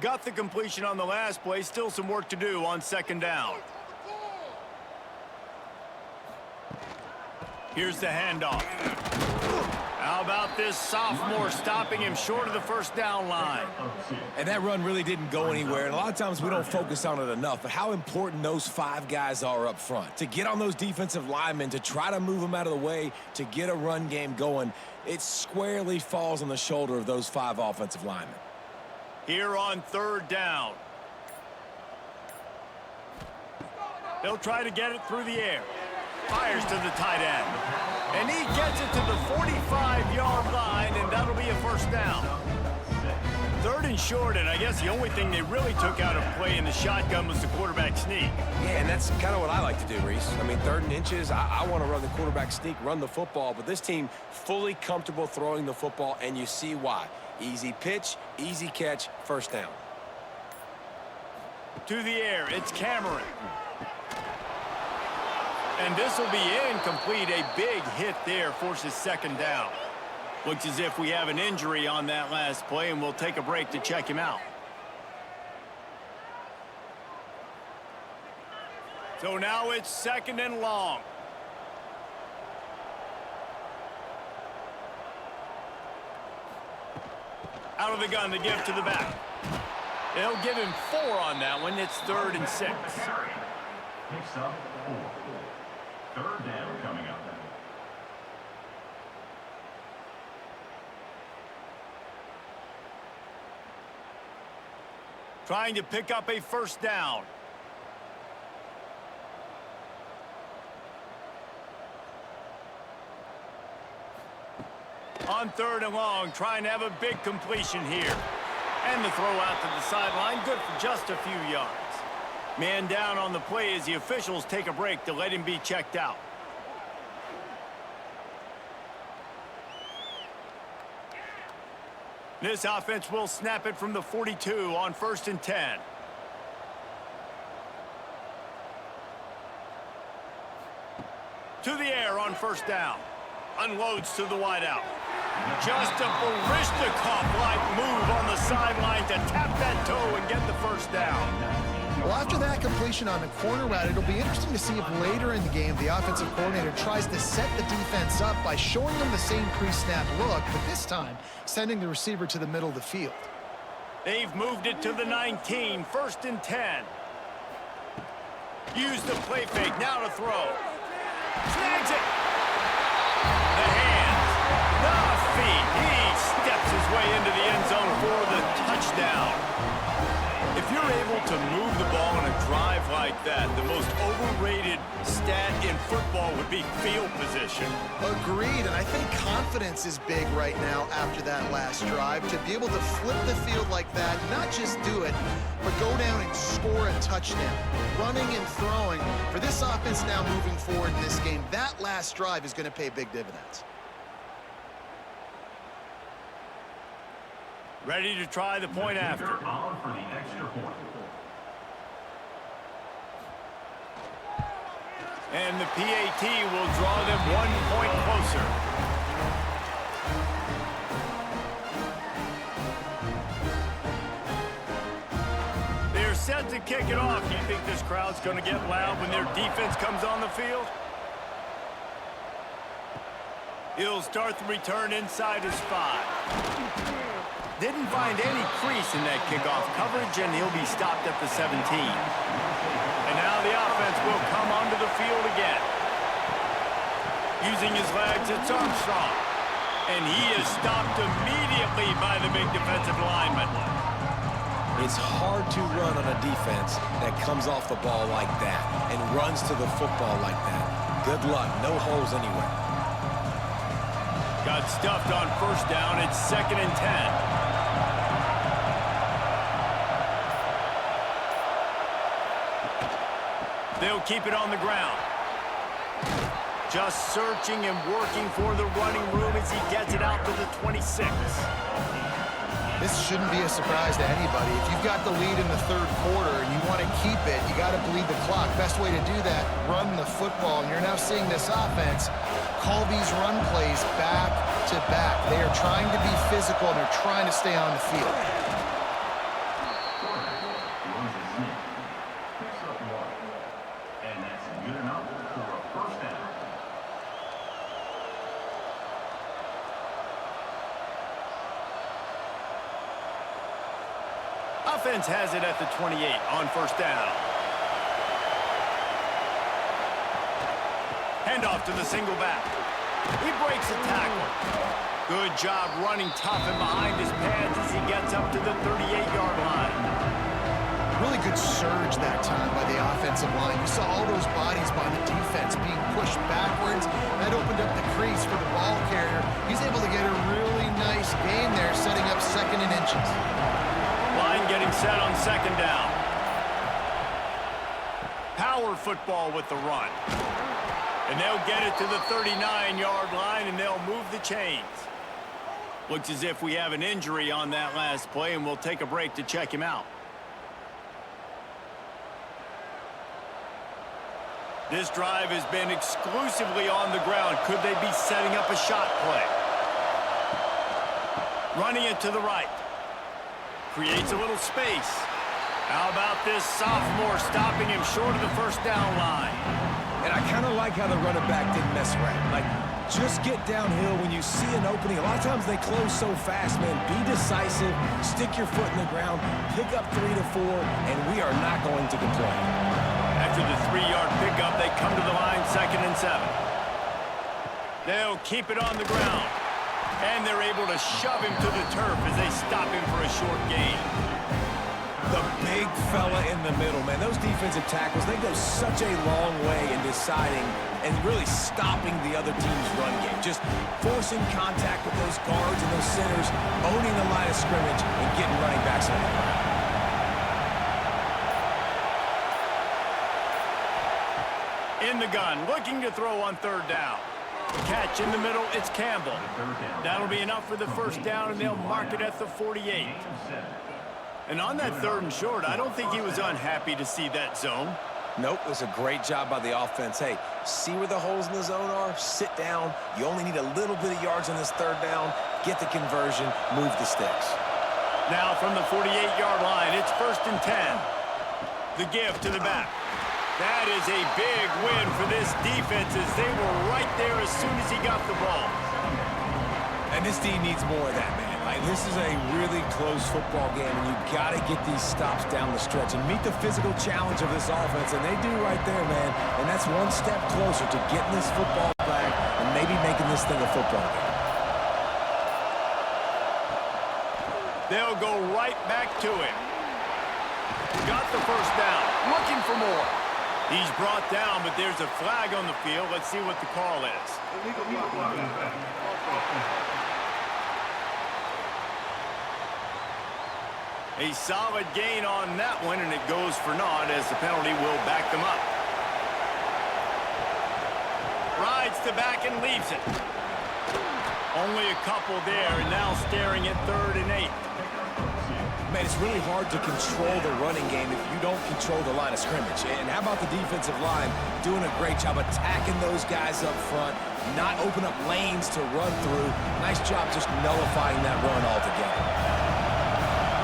Got the completion on the last play. Still some work to do on 2nd down. Here's the handoff. How about this sophomore stopping him short of the 1st down line? And that run really didn't go anywhere, and a lot of times we don't focus on it enough, but how important those 5 guys are up front. To get on those defensive linemen, to try to move them out of the way, to get a run game going, it squarely falls on the shoulder of those 5 offensive linemen. Here on 3rd down. They'll try to get it through the air. Fires to the tight end. And he gets it to the 45-yard line, and that'll be a 1st down. 3rd and short, and I guess the only thing they really took out of play in the shotgun was the quarterback sneak. Yeah, and that's kind of what I like to do, Reese. I mean, 3rd and inches, I want to run the quarterback sneak, run the football, but this team fully comfortable throwing the football, and you see why. Easy pitch, easy catch, 1st down. To the air, it's Cameron. And this will be incomplete. A big hit there forces second down. Looks as if we have an injury on that last play, and we'll take a break to check him out. So now it's second and long. Out of the gun to give to the back. They'll give him 4 on that one. It's 3rd and 6. Picks up 4. 3rd down coming up. Trying to pick up a first down. On 3rd and long, trying to have a big completion here. And the throw out to the sideline, good for just a few yards. Man down on the play as the officials take a break to let him be checked out. This offense will snap it from the 42 on 1st and 10. To the air on 1st down. Unloads to the wideout. Just a Barishnikov-like move on the sideline to tap that toe and get the first down. Well, after that completion on the corner route, it'll be interesting to see if later in the game the offensive coordinator tries to set the defense up by showing them the same pre-snap look, but this time sending the receiver to the middle of the field. They've moved it to the 19, 1st and 10. Use the play fake, now to throw. Snags it. The hands, the feet. He steps his way into the end zone for the touchdown. If you're able to move the ball in a drive like that, the most overrated stat in football would be field position. Agreed, and I think confidence is big right now after that last drive. To be able to flip the field like that, not just do it, but go down and score a touchdown. Running and throwing. For this offense now moving forward in this game, that last drive is going to pay big dividends. Ready to try the point after. On for the extra point. And the PAT will draw them 1 point closer. They're set to kick it off. Do you think this crowd's going to get loud when their defense comes on the field? He'll start the return inside his 5. Didn't find any crease in that kickoff coverage, and he'll be stopped at the 17. And now the offense will come onto the field again. Using his legs, it's Armstrong. And he is stopped immediately by the big defensive lineman. It's hard to run on a defense that comes off the ball like that and runs to the football like that. Good luck. No holes anywhere. Got stuffed on 1st down. It's 2nd and 10. They'll keep it on the ground. Just searching and working for the running room as he gets it out to the 26. This shouldn't be a surprise to anybody. If you've got the lead in the 3rd quarter and you want to keep it, you got to bleed the clock. Best way to do that, run the football. And you're now seeing this offense call these run plays back to back. They are trying to be physical and they're trying to stay on the field. Offense has it at the 28 on 1st down. Handoff to the single back. He breaks a tackle. Good job running tough and behind his pads as he gets up to the 38-yard line. Really good surge that time by the offensive line. You saw all those bodies by the defense being pushed backwards. That opened up the crease for the ball carrier. He's able to get a really nice gain there, setting up 2nd and inches. Line getting set on 2nd down. Power football with the run. And they'll get it to the 39-yard line, and they'll move the chains. Looks as if we have an injury on that last play, and we'll take a break to check him out. This drive has been exclusively on the ground. Could they be setting up a shot play? Running it to the right. Creates a little space. How about this sophomore stopping him short of the first down line? And I kind of like how the running back didn't mess around. Like, just get downhill when you see an opening. A lot of times they close so fast, man. Be decisive, stick your foot in the ground, pick up 3 to 4, and we are not going to complain. After the 3-yard pickup, they come to the line, 2nd and 7. They'll keep it on the ground. And they're able to shove him to the turf as they stop him for a short gain. The big fella in the middle, man. Those defensive tackles, they go such a long way in deciding and really stopping the other team's run game. Just forcing contact with those guards and those centers, owning the line of scrimmage, and getting running backs on the ground. In the gun, looking to throw on 3rd down. Catch in the middle, it's Campbell. That'll be enough for the first down, and they'll mark it at the 48. And on that 3rd and short, I don't think he was unhappy to see that zone. Nope, it was a great job by the offense. Hey, see where the holes in the zone are? Sit down. You only need a little bit of yards on this 3rd down. Get the conversion, move the sticks. Now from the 48-yard line, it's 1st and 10. The give to the back. That is a big win for this defense as they were right there as soon as he got the ball. And this team needs more of that, man. Like, this is a really close football game, and you got to get these stops down the stretch and meet the physical challenge of this offense, and they do right there, man. And that's one step closer to getting this football back and maybe making this thing a football game. They'll go right back to him. Got the first down. Looking for more. He's brought down, but there's a flag on the field. Let's see what the call is. A solid gain on that one, and it goes for naught as the penalty will back them up. Rides the back and leaves it. Only a couple there, and now staring at 3rd and 8. Man, it's really hard to control the running game if you don't control the line of scrimmage. And how about the defensive line doing a great job attacking those guys up front, not open up lanes to run through. Nice job just nullifying that run altogether.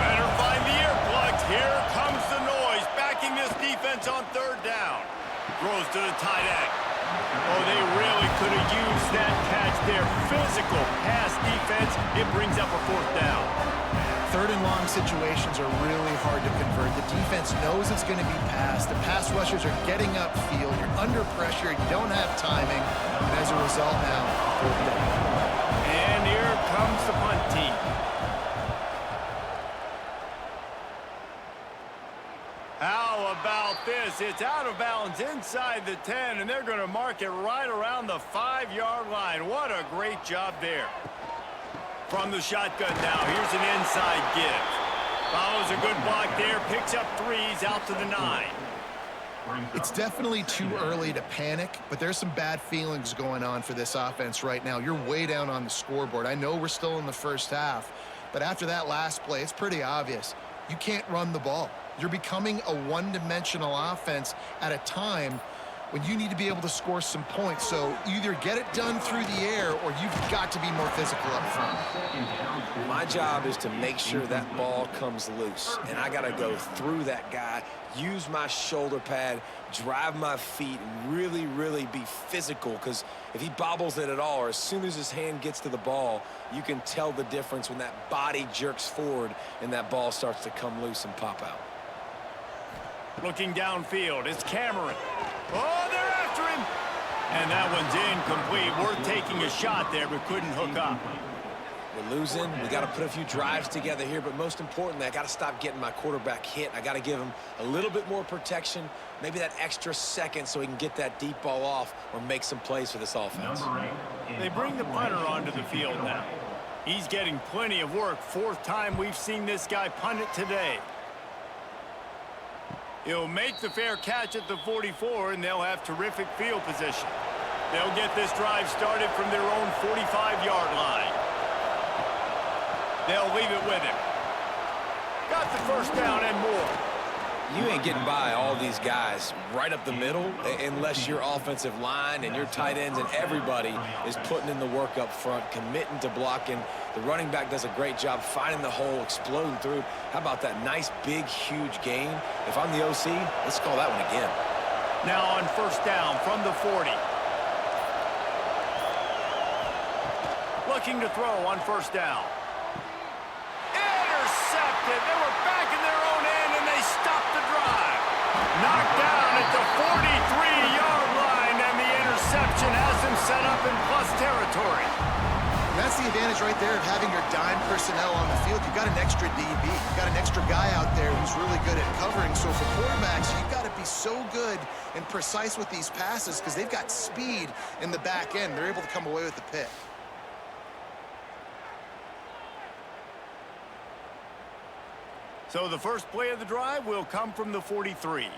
Better find the earplugs. Here comes the noise, backing this defense on 3rd down. Throws to the tight end. Oh, they really could have used that catch there. Physical pass defense. It brings up a 4th down. 3rd and long situations are really hard to convert. The defense knows it's going to be passed. The pass rushers are getting upfield. You're under pressure. You don't have timing. And as a result now, 4th down. And here comes the punt team. How about this? It's out of bounds inside the 10, and they're going to mark it right around the 5-yard line. What a great job there. From the shotgun now, here's an inside give. Follows a good block there, picks up 3s out to the 9. It's definitely too early to panic, but there's some bad feelings going on for this offense right now. You're way down on the scoreboard. I know we're still in the first half, but after that last play, it's pretty obvious. You can't run the ball. You're becoming a one-dimensional offense at a time when you need to be able to score some points. So either get it done through the air or you've got to be more physical up front. My job is to make sure that ball comes loose, and I got to go through that guy, use my shoulder pad, drive my feet, and really, really be physical, because if he bobbles it at all, or as soon as his hand gets to the ball, you can tell the difference when that body jerks forward and that ball starts to come loose and pop out. Looking downfield, it's Cameron. Oh, they're after him. And that one's incomplete. We're taking a shot there, but couldn't hook up. We're losing. We got to put a few drives together here, but most importantly, I got to stop getting my quarterback hit. I got to give him a little bit more protection, maybe that extra second so he can get that deep ball off or make some plays for this offense. They bring the punter onto the field now. He's getting plenty of work. 4th time we've seen this guy punt it today. He'll make the fair catch at the 44, and they'll have terrific field position. They'll get this drive started from their own 45-yard line. They'll leave it with him. Got the first down and more. You ain't getting by all these guys right up the middle unless your offensive line and your tight ends and everybody is putting in the work up front, committing to blocking. The running back does a great job finding the hole, exploding through. How about that nice, big, huge gain? If I'm the OC, let's call that one again. Now on first down from the 40. Looking to throw on first down. Intercepted. They were back in their own end, and they stopped the drive. Knocked down at the 43-yard line, and the interception has them set up in plus territory. And that's the advantage right there of having your dime personnel on the field. You've got an extra DB. You've got an extra guy out there who's really good at covering. So for quarterbacks, you've got to be so good and precise with these passes because they've got speed in the back end. They're able to come away with the pick. So the first play of the drive will come from the 43.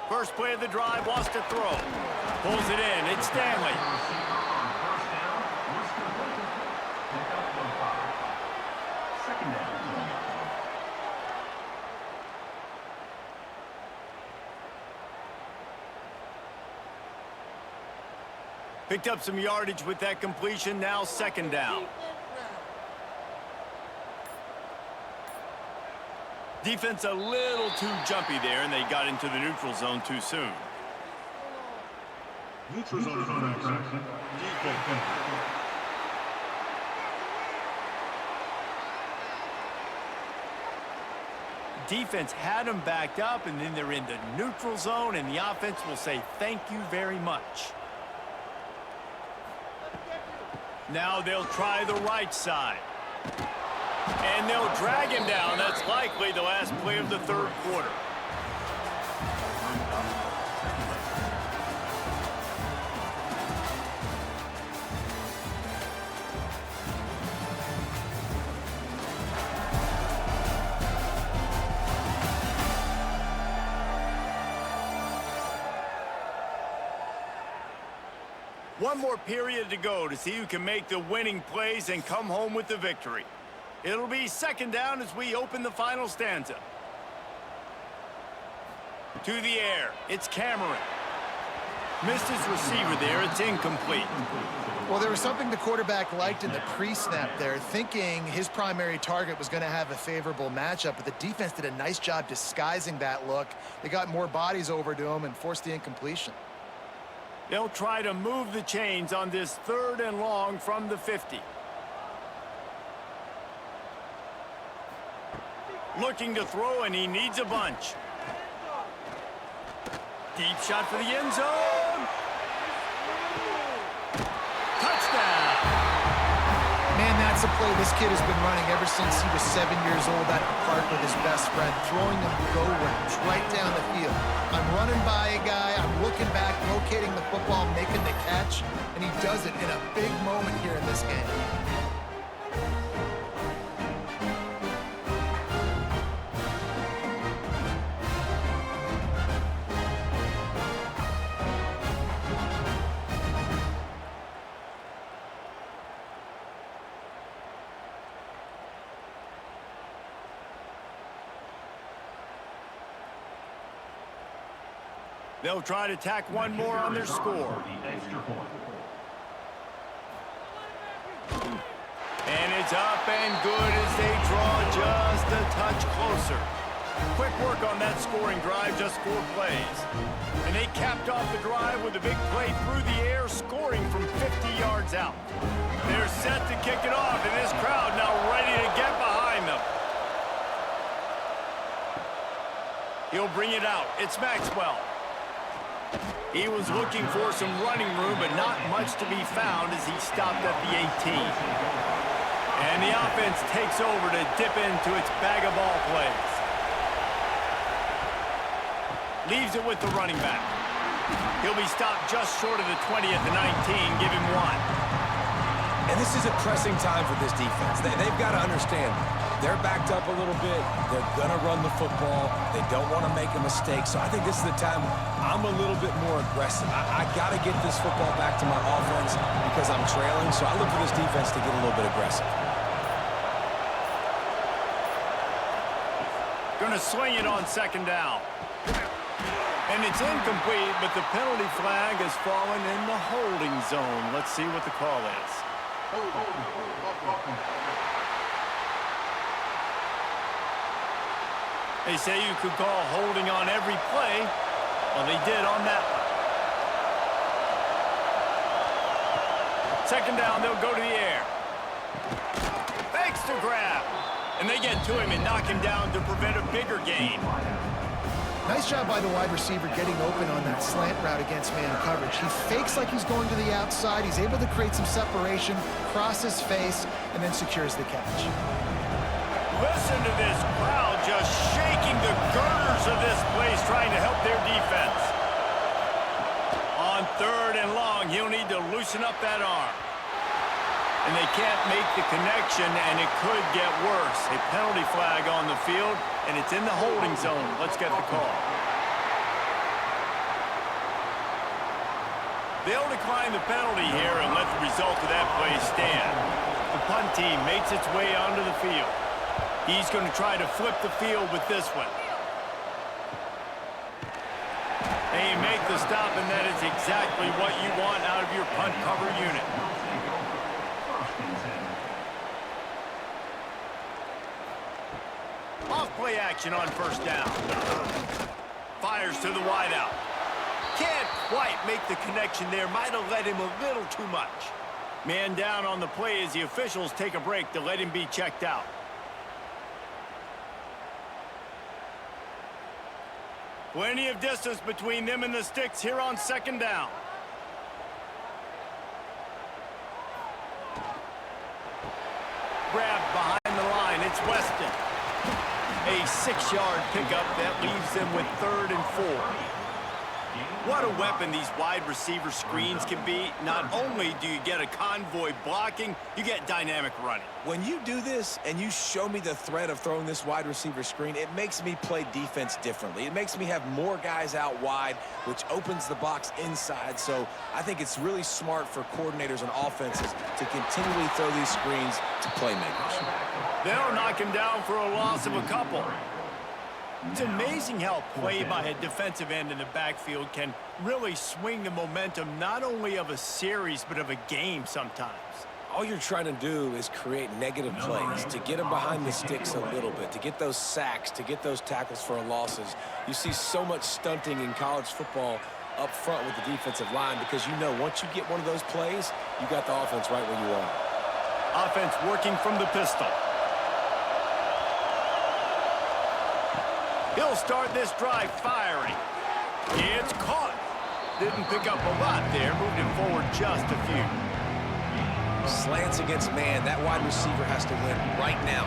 First play of the drive, lost to throw. Pulls it in. It's Stanley. Second down. Picked up some yardage with that completion. Now second down. Defense a little too jumpy there, and they got into the neutral zone too soon. Neutral zone infraction. Defense. Defense had them backed up, and then they're in the neutral zone, and the offense will say thank you very much. Now they'll try the right side. And they'll drag him down. That's likely the last play of the third quarter. One more period to go to see who can make the winning plays and come home with the victory. It'll be second down as we open the final stanza. To the air, it's Cameron. Missed his receiver there, it's incomplete. Well, there was something the quarterback liked in the pre-snap there, thinking his primary target was going to have a favorable matchup, but the defense did a nice job disguising that look. They got more bodies over to him and forced the incompletion. They'll try to move the chains on this third and long from the 50. Looking to throw, and he needs a bunch. Deep shot for the end zone. Touchdown. Man, that's a play this kid has been running ever since he was 7 years old at the park with his best friend, throwing them go routes right down the field. I'm running by a guy, I'm looking back, locating the football, making the catch, and he does it in a big moment here in this game. They'll try to tack one more on their score. And it's up and good as they draw just a touch closer. Quick work on that scoring drive, just 4 plays. And they capped off the drive with a big play through the air, scoring from 50 yards out. They're set to kick it off, and this crowd now ready to get behind them. He'll bring it out. It's Maxwell. He was looking for some running room, but not much to be found as he stopped at the 18. And the offense takes over to dip into its bag of ball plays. Leaves it with the running back. He'll be stopped just short of the 20 at the 19. Give him 1. And this is a pressing time for this defense. They've got to understand, they're backed up a little bit. They're going to run the football. They don't want to make a mistake. So I think this is the time I'm a little bit more aggressive. I got to get this football back to my offense because I'm trailing. So I look for this defense to get a little bit aggressive. Going to sling it on second down. And it's incomplete, but the penalty flag has fallen in the holding zone. Let's see what the call is. They say you could call holding on every play. Well, they did on that one. Second down, they'll go to the air. Fakes to grab. And they get to him and knock him down to prevent a bigger gain. Nice job by the wide receiver getting open on that slant route against man coverage. He fakes like he's going to the outside. He's able to create some separation, cross his face, and then secures the catch. Listen to this crowd just shaking the girders of this place, trying to help their defense. On third and long, he'll need to loosen up that arm. And they can't make the connection, and it could get worse. A penalty flag on the field, and it's in the holding zone. Let's get the call. They'll decline the penalty here and let the result of that play stand. The punt team makes its way onto the field. He's going to try to flip the field with this one. They make the stop, and that is exactly what you want out of your punt cover unit. Off-play action on first down. Fires to the wideout. Can't quite make the connection there. Might have let him a little too much. Man down on the play as the officials take a break to let him be checked out. Plenty of distance between them and the sticks here on second down. Grabbed behind the line. It's Weston. A 6-yard pickup that leaves them with 3rd and 4. What a weapon these wide receiver screens can be. Not only do you get a convoy blocking, you get dynamic running. When you do this and you show me the threat of throwing this wide receiver screen, it makes me play defense differently. It makes me have more guys out wide, which opens the box inside. So I think it's really smart for coordinators and offenses to continually throw these screens to playmakers. They'll knock him down for a loss of a couple. It's amazing how play by a defensive end in the backfield can really swing the momentum not only of a series but of a game sometimes. All you're trying to do is create negative plays, to get them behind the sticks a little bit, to get those sacks, to get those tackles for losses. You see so much stunting in college football up front with the defensive line because you know once you get one of those plays, you got the offense right where you want it. Offense working from the pistol. He'll start this drive firing. It's caught. Didn't pick up a lot there. Moved him forward just a few. Slants against man. That wide receiver has to win right now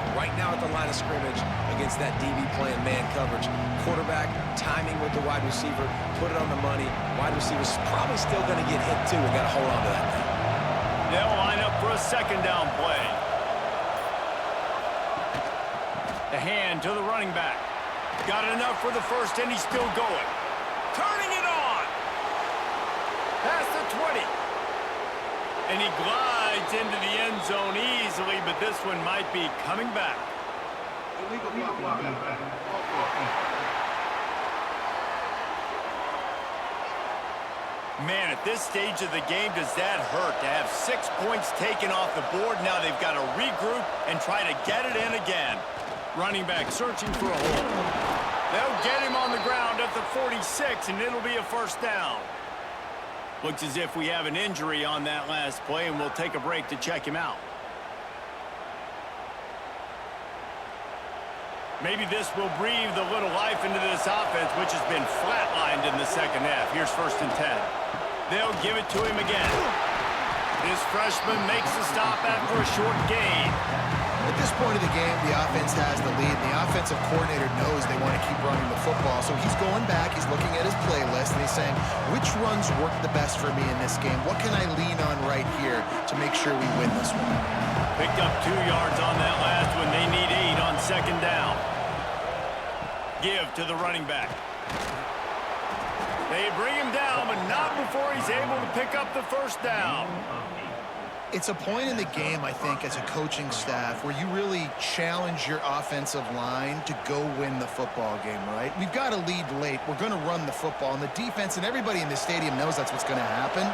at the line of scrimmage against that DB playing man coverage. Quarterback, timing with the wide receiver, put it on the money. Wide receiver's probably still going to get hit too. We got to hold on to that thing. They'll line up for a second down play. The hand to the running back. Got enough for the first, and he's still going. Turning it on. Past the 20. And he glides into the end zone easily, but this one might be coming back. Man, at this stage of the game, does that hurt to have 6 points taken off the board? Now they've got to regroup and try to get it in again. Running back searching for a hole. They'll get him on the ground at the 46, and it'll be a first down. Looks as if we have an injury on that last play, and we'll take a break to check him out. Maybe this will breathe a little life into this offense, which has been flatlined in the second half. Here's 1st and 10. They'll give it to him again. This freshman makes the stop after a short gain. At this point of the game, the offense has the lead. The offensive coordinator knows they want to keep running the football. So he's going back, he's looking at his playlist, and he's saying, which runs work the best for me in this game? What can I lean on right here to make sure we win this one? Picked up 2 yards on that last one. They need 8 on second down. Give to the running back. They bring him down, but not before he's able to pick up the first down. It's a point in the game, I think, as a coaching staff where you really challenge your offensive line to go win the football game, right? We've got to lead late. We're going to run the football. And the defense and everybody in the stadium knows that's what's going to happen.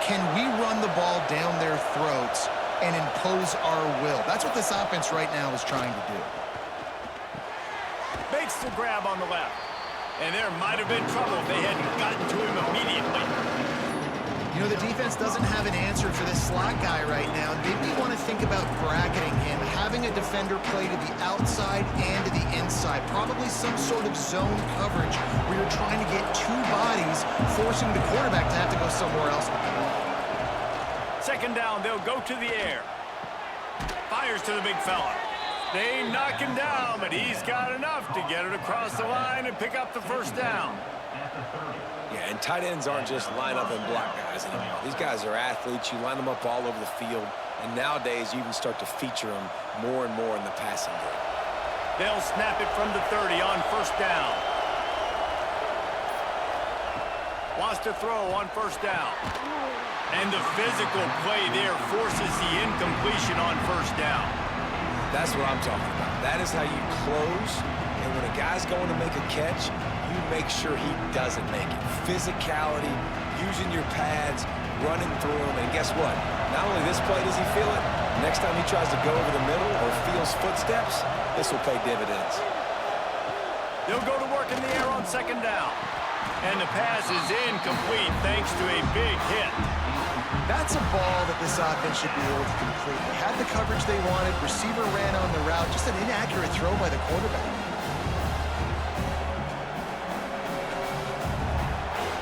Can we run the ball down their throats and impose our will? That's what this offense right now is trying to do. Makes the grab on the left. And there might have been trouble if they hadn't gotten to him immediately. You know, the defense doesn't have an answer for this slot guy right now. Maybe you want to think about bracketing him, having a defender play to the outside and to the inside. Probably some sort of zone coverage where you're trying to get two bodies, forcing the quarterback to have to go somewhere else with the ball. Second down, they'll go to the air. Fires to the big fella. They knock him down, but he's got enough to get it across the line and pick up the first down. Yeah, and tight ends aren't just line up and block guys anymore. These guys are athletes. You line them up all over the field, and nowadays you even start to feature them more and more in the passing game. They'll snap it from the 30 on first down. Wants to throw on first down. And the physical play there forces the incompletion on first down. That's what I'm talking about. That is how you close, and when a guy's going to make a catch, you make sure he doesn't make it. Physicality, using your pads, running through him, and guess what? Not only this play does he feel it, next time he tries to go over the middle or feels footsteps, this will pay dividends. They'll go to work in the air on second down. And the pass is incomplete thanks to a big hit. That's a ball that this offense should be able to complete. They had the coverage they wanted. Receiver ran on the route. Just an inaccurate throw by the quarterback.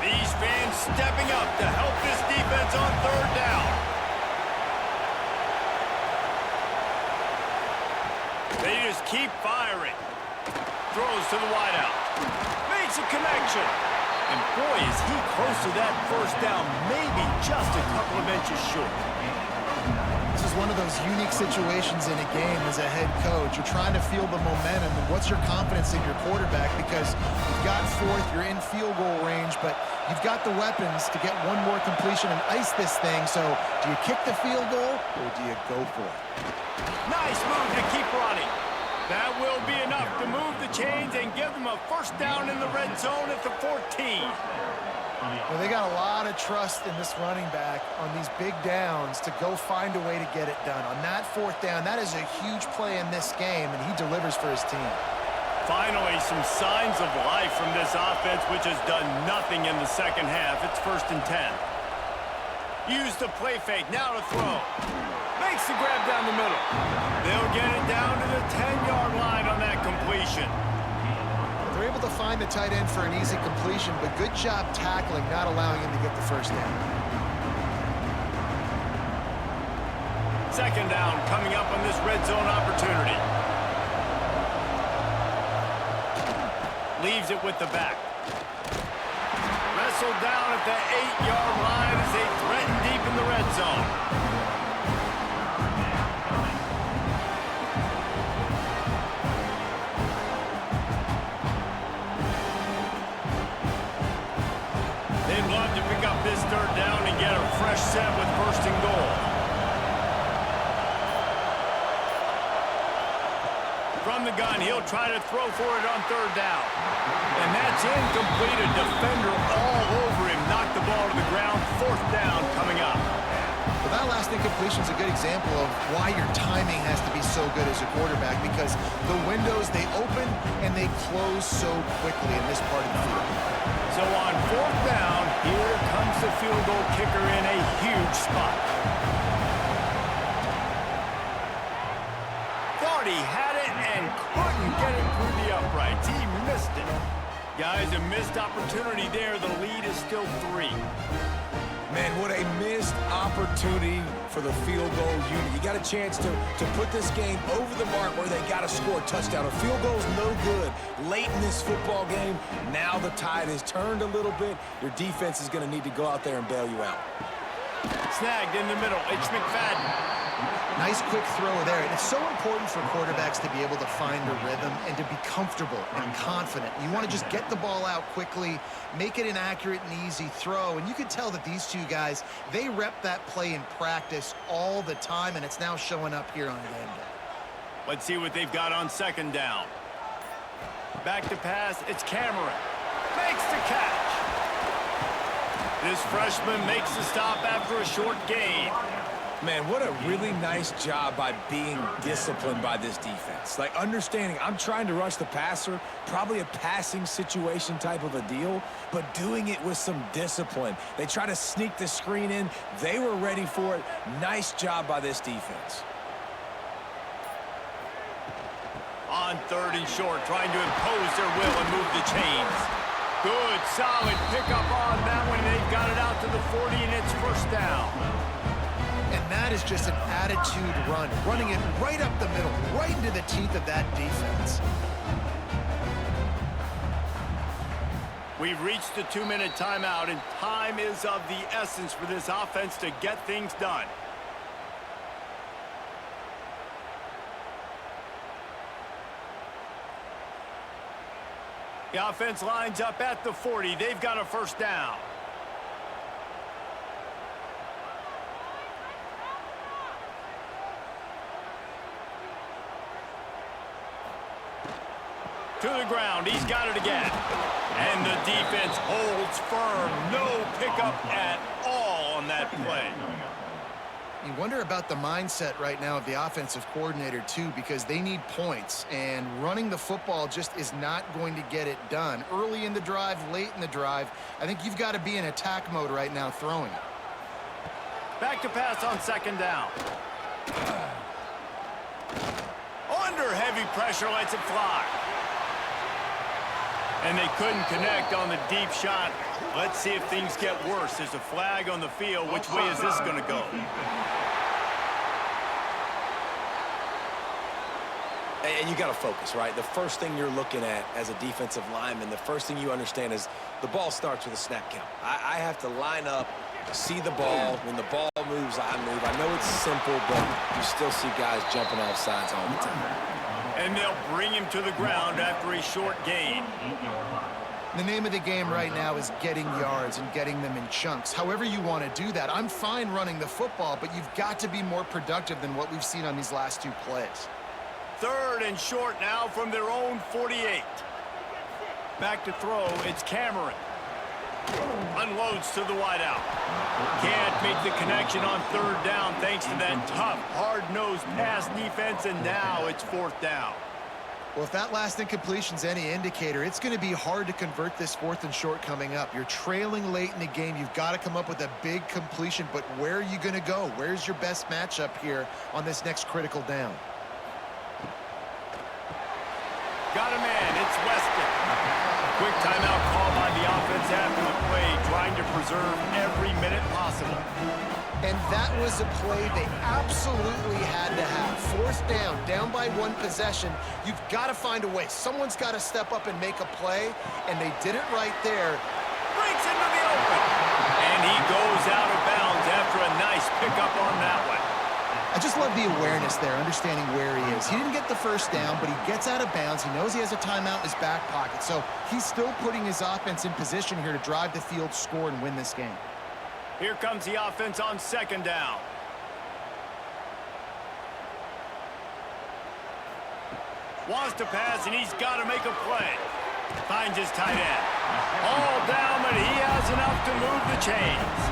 These fans stepping up to help this defense on third down. They just keep firing. Throws to the wideout. Makes a connection. And boy, is he close to that first down, maybe just a couple of inches short. This is one of those unique situations in a game as a head coach. You're trying to feel the momentum, and what's your confidence in your quarterback? Because you've got fourth, you're in field goal range, but you've got the weapons to get one more completion and ice this thing. So do you kick the field goal, or do you go for it? Nice move to keep running. That will be enough to move the chains and give them a first down in the red zone at the 14. Well, they got a lot of trust in this running back on these big downs to go find a way to get it done. On that fourth down, that is a huge play in this game, and he delivers for his team. Finally, some signs of life from this offense, which has done nothing in the second half. It's 1st and 10. Use the play fake, now to throw. Makes the grab down the middle. They'll get it down to the 10-yard line on that completion. They're able to find the tight end for an easy completion, but good job tackling, not allowing him to get the first down. Second down coming up on this red zone opportunity. Leaves it with the back. Wrestled down at the 8-yard line as they threaten deep in the red zone. They'd love to pick up this third down and get a fresh set with 1st and goal. From the gun, he'll try to throw for it on third down. And that's incomplete. A defender all over him. Knocked the ball to the ground. 4th down coming up. Well, that last incompletion is a good example of why your timing has to be so good as a quarterback, because the windows, they open and they close so quickly in this part of the field. So on 4th down, here comes the field goal kicker in a huge spot. Thought he had it and couldn't get it through the uprights. He missed it. Guys, a missed opportunity there. The lead is still 3. Man, what a missed opportunity for the field goal unit. You got a chance to put this game over the mark where they got to score a touchdown. A field goal's no good late in this football game. Now the tide has turned a little bit. Your defense is going to need to go out there and bail you out. Snagged in the middle. It's McFadden. Nice quick throw there. And it's so important for quarterbacks to be able to find a rhythm and to be comfortable and confident. You want to just get the ball out quickly, make it an accurate and easy throw. And you can tell that these two guys, they rep that play in practice all the time, and it's now showing up here on game day. Let's see what they've got on second down. Back to pass, it's Cameron. Makes the catch. This freshman makes the stop after a short gain. Man, what a really nice job by being disciplined by this defense. Like, understanding I'm trying to rush the passer, probably a passing situation type of a deal, but doing it with some discipline. They try to sneak the screen in. They were ready for it. Nice job by this defense. On third and short, trying to impose their will and move the chains. Good, solid pickup on that one. They've got it out to the 40, and it's first down. And that is just an attitude run, running it right up the middle, right into the teeth of that defense. We've reached the 2-minute timeout, and time is of the essence for this offense to get things done. The offense lines up at the 40. They've got a first down. To the ground. He's got it again. And the defense holds firm. No pickup at all on that play. You wonder about the mindset right now of the offensive coordinator, too, because they need points, and running the football just is not going to get it done. Early in the drive, late in the drive, I think you've got to be in attack mode right now throwing it. Back to pass on second down. Under heavy pressure, lets it fly. And they couldn't connect on the deep shot. Let's see if things get worse. There's a flag on the field. Which way is this going to go? And you got to focus, right? The first thing you're looking at as a defensive lineman, the first thing you understand is the ball starts with a snap count. I have to line up, see the ball. When the ball moves, I move. I know it's simple, but you still see guys jumping off sides all the time. And they'll bring him to the ground after a short gain. The name of the game right now is getting yards and getting them in chunks. However you want to do that. I'm fine running the football, but you've got to be more productive than what we've seen on these last two plays. Third and short now from their own 48. Back to throw, it's Cameron. Unloads to the wideout. Can't make the connection on third down thanks to that tough, hard-nosed pass defense, and now it's fourth down. Well, if that last incompletion's any indicator, it's going to be hard to convert this fourth and short coming up. You're trailing late in the game. You've got to come up with a big completion, but where are you going to go? Where's your best matchup here on this next critical down? Got a man, it's Weston. Quick timeout call by the offense after the play, trying to preserve every minute possible. And that was a play they absolutely had to have. Fourth down by one possession. You've got to find a way. Someone's got to step up and make a play, and they did it right there. Breaks into the open. And he goes out of bounds after a nice pickup on that one. I just love the awareness there, understanding where he is. He didn't get the first down, but he gets out of bounds. He knows he has a timeout in his back pocket, so he's still putting his offense in position here to drive the field, score, and win this game. Here comes the offense on second down. Wants to pass, and he's got to make a play. Finds his tight end. All down, but he has enough to move the chains.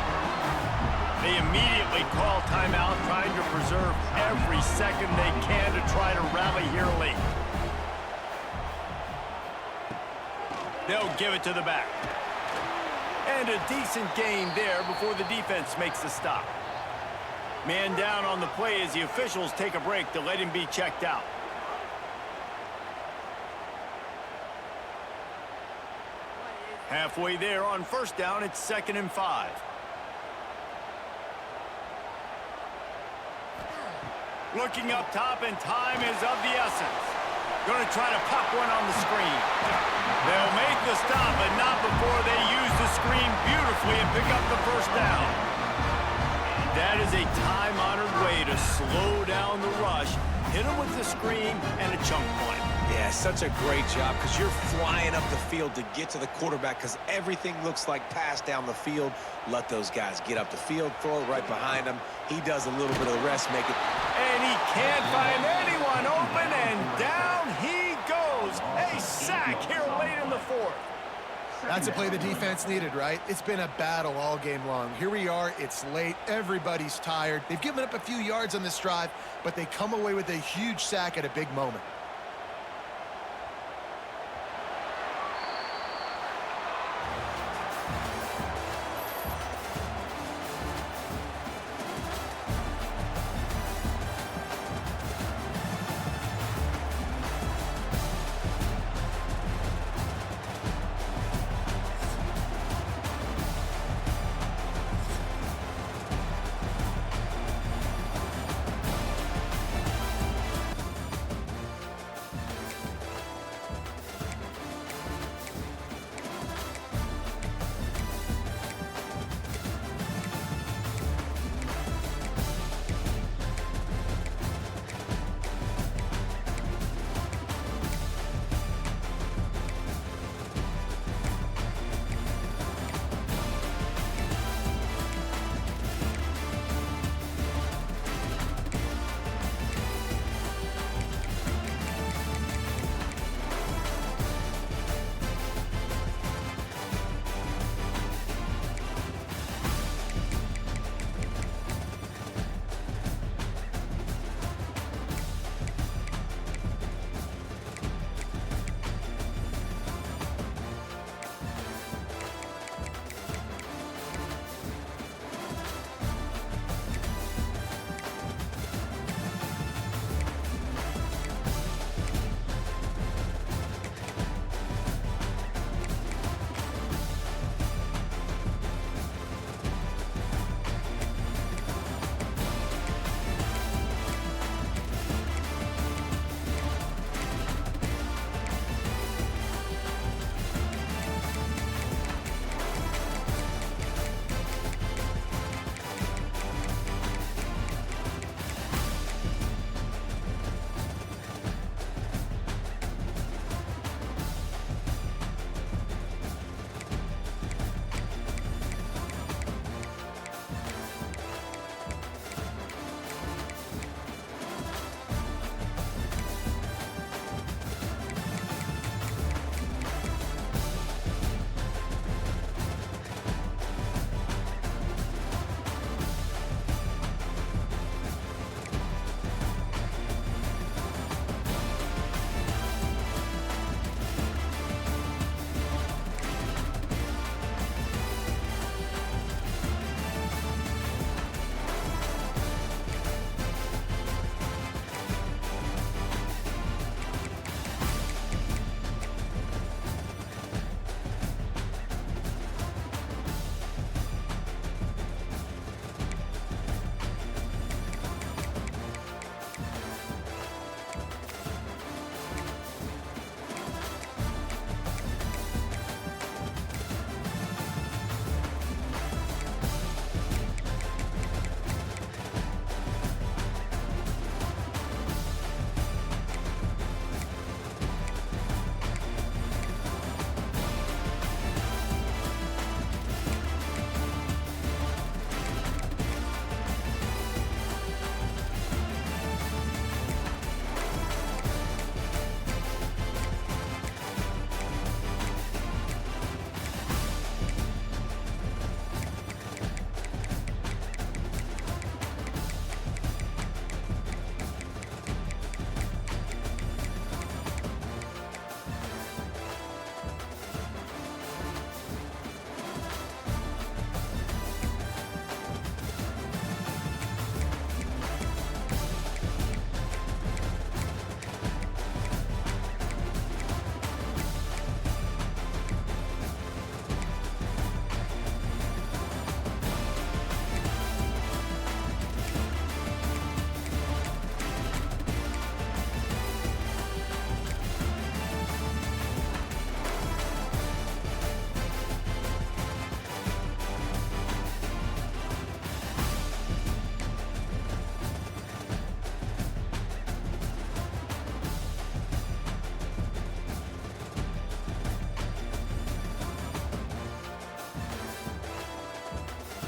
They immediately call timeout, trying to preserve every second they can to try to rally here late. They'll give it to the back. And a decent gain there before the defense makes the stop. Man down on the play as the officials take a break to let him be checked out. Halfway there on first down, it's 2nd and 5. Looking up top, and time is of the essence. Going to try to pop one on the screen. They'll make the stop, but not before they use the screen beautifully and pick up the first down. That is a time-honored way to slow down rush, hit them with the screen, and a chunk play. Yeah, such a great job because you're flying up the field to get to the quarterback because everything looks like pass down the field. Let those guys get up the field, throw it right behind him. He does a little bit of the rest, make it. And he can't find anyone open, and down he goes. A sack here late in the fourth. That's a play the defense needed, right? It's been a battle all game long. Here we are. It's late. Everybody's tired. They've given up a few yards on this drive, but they come away with a huge sack at a big moment.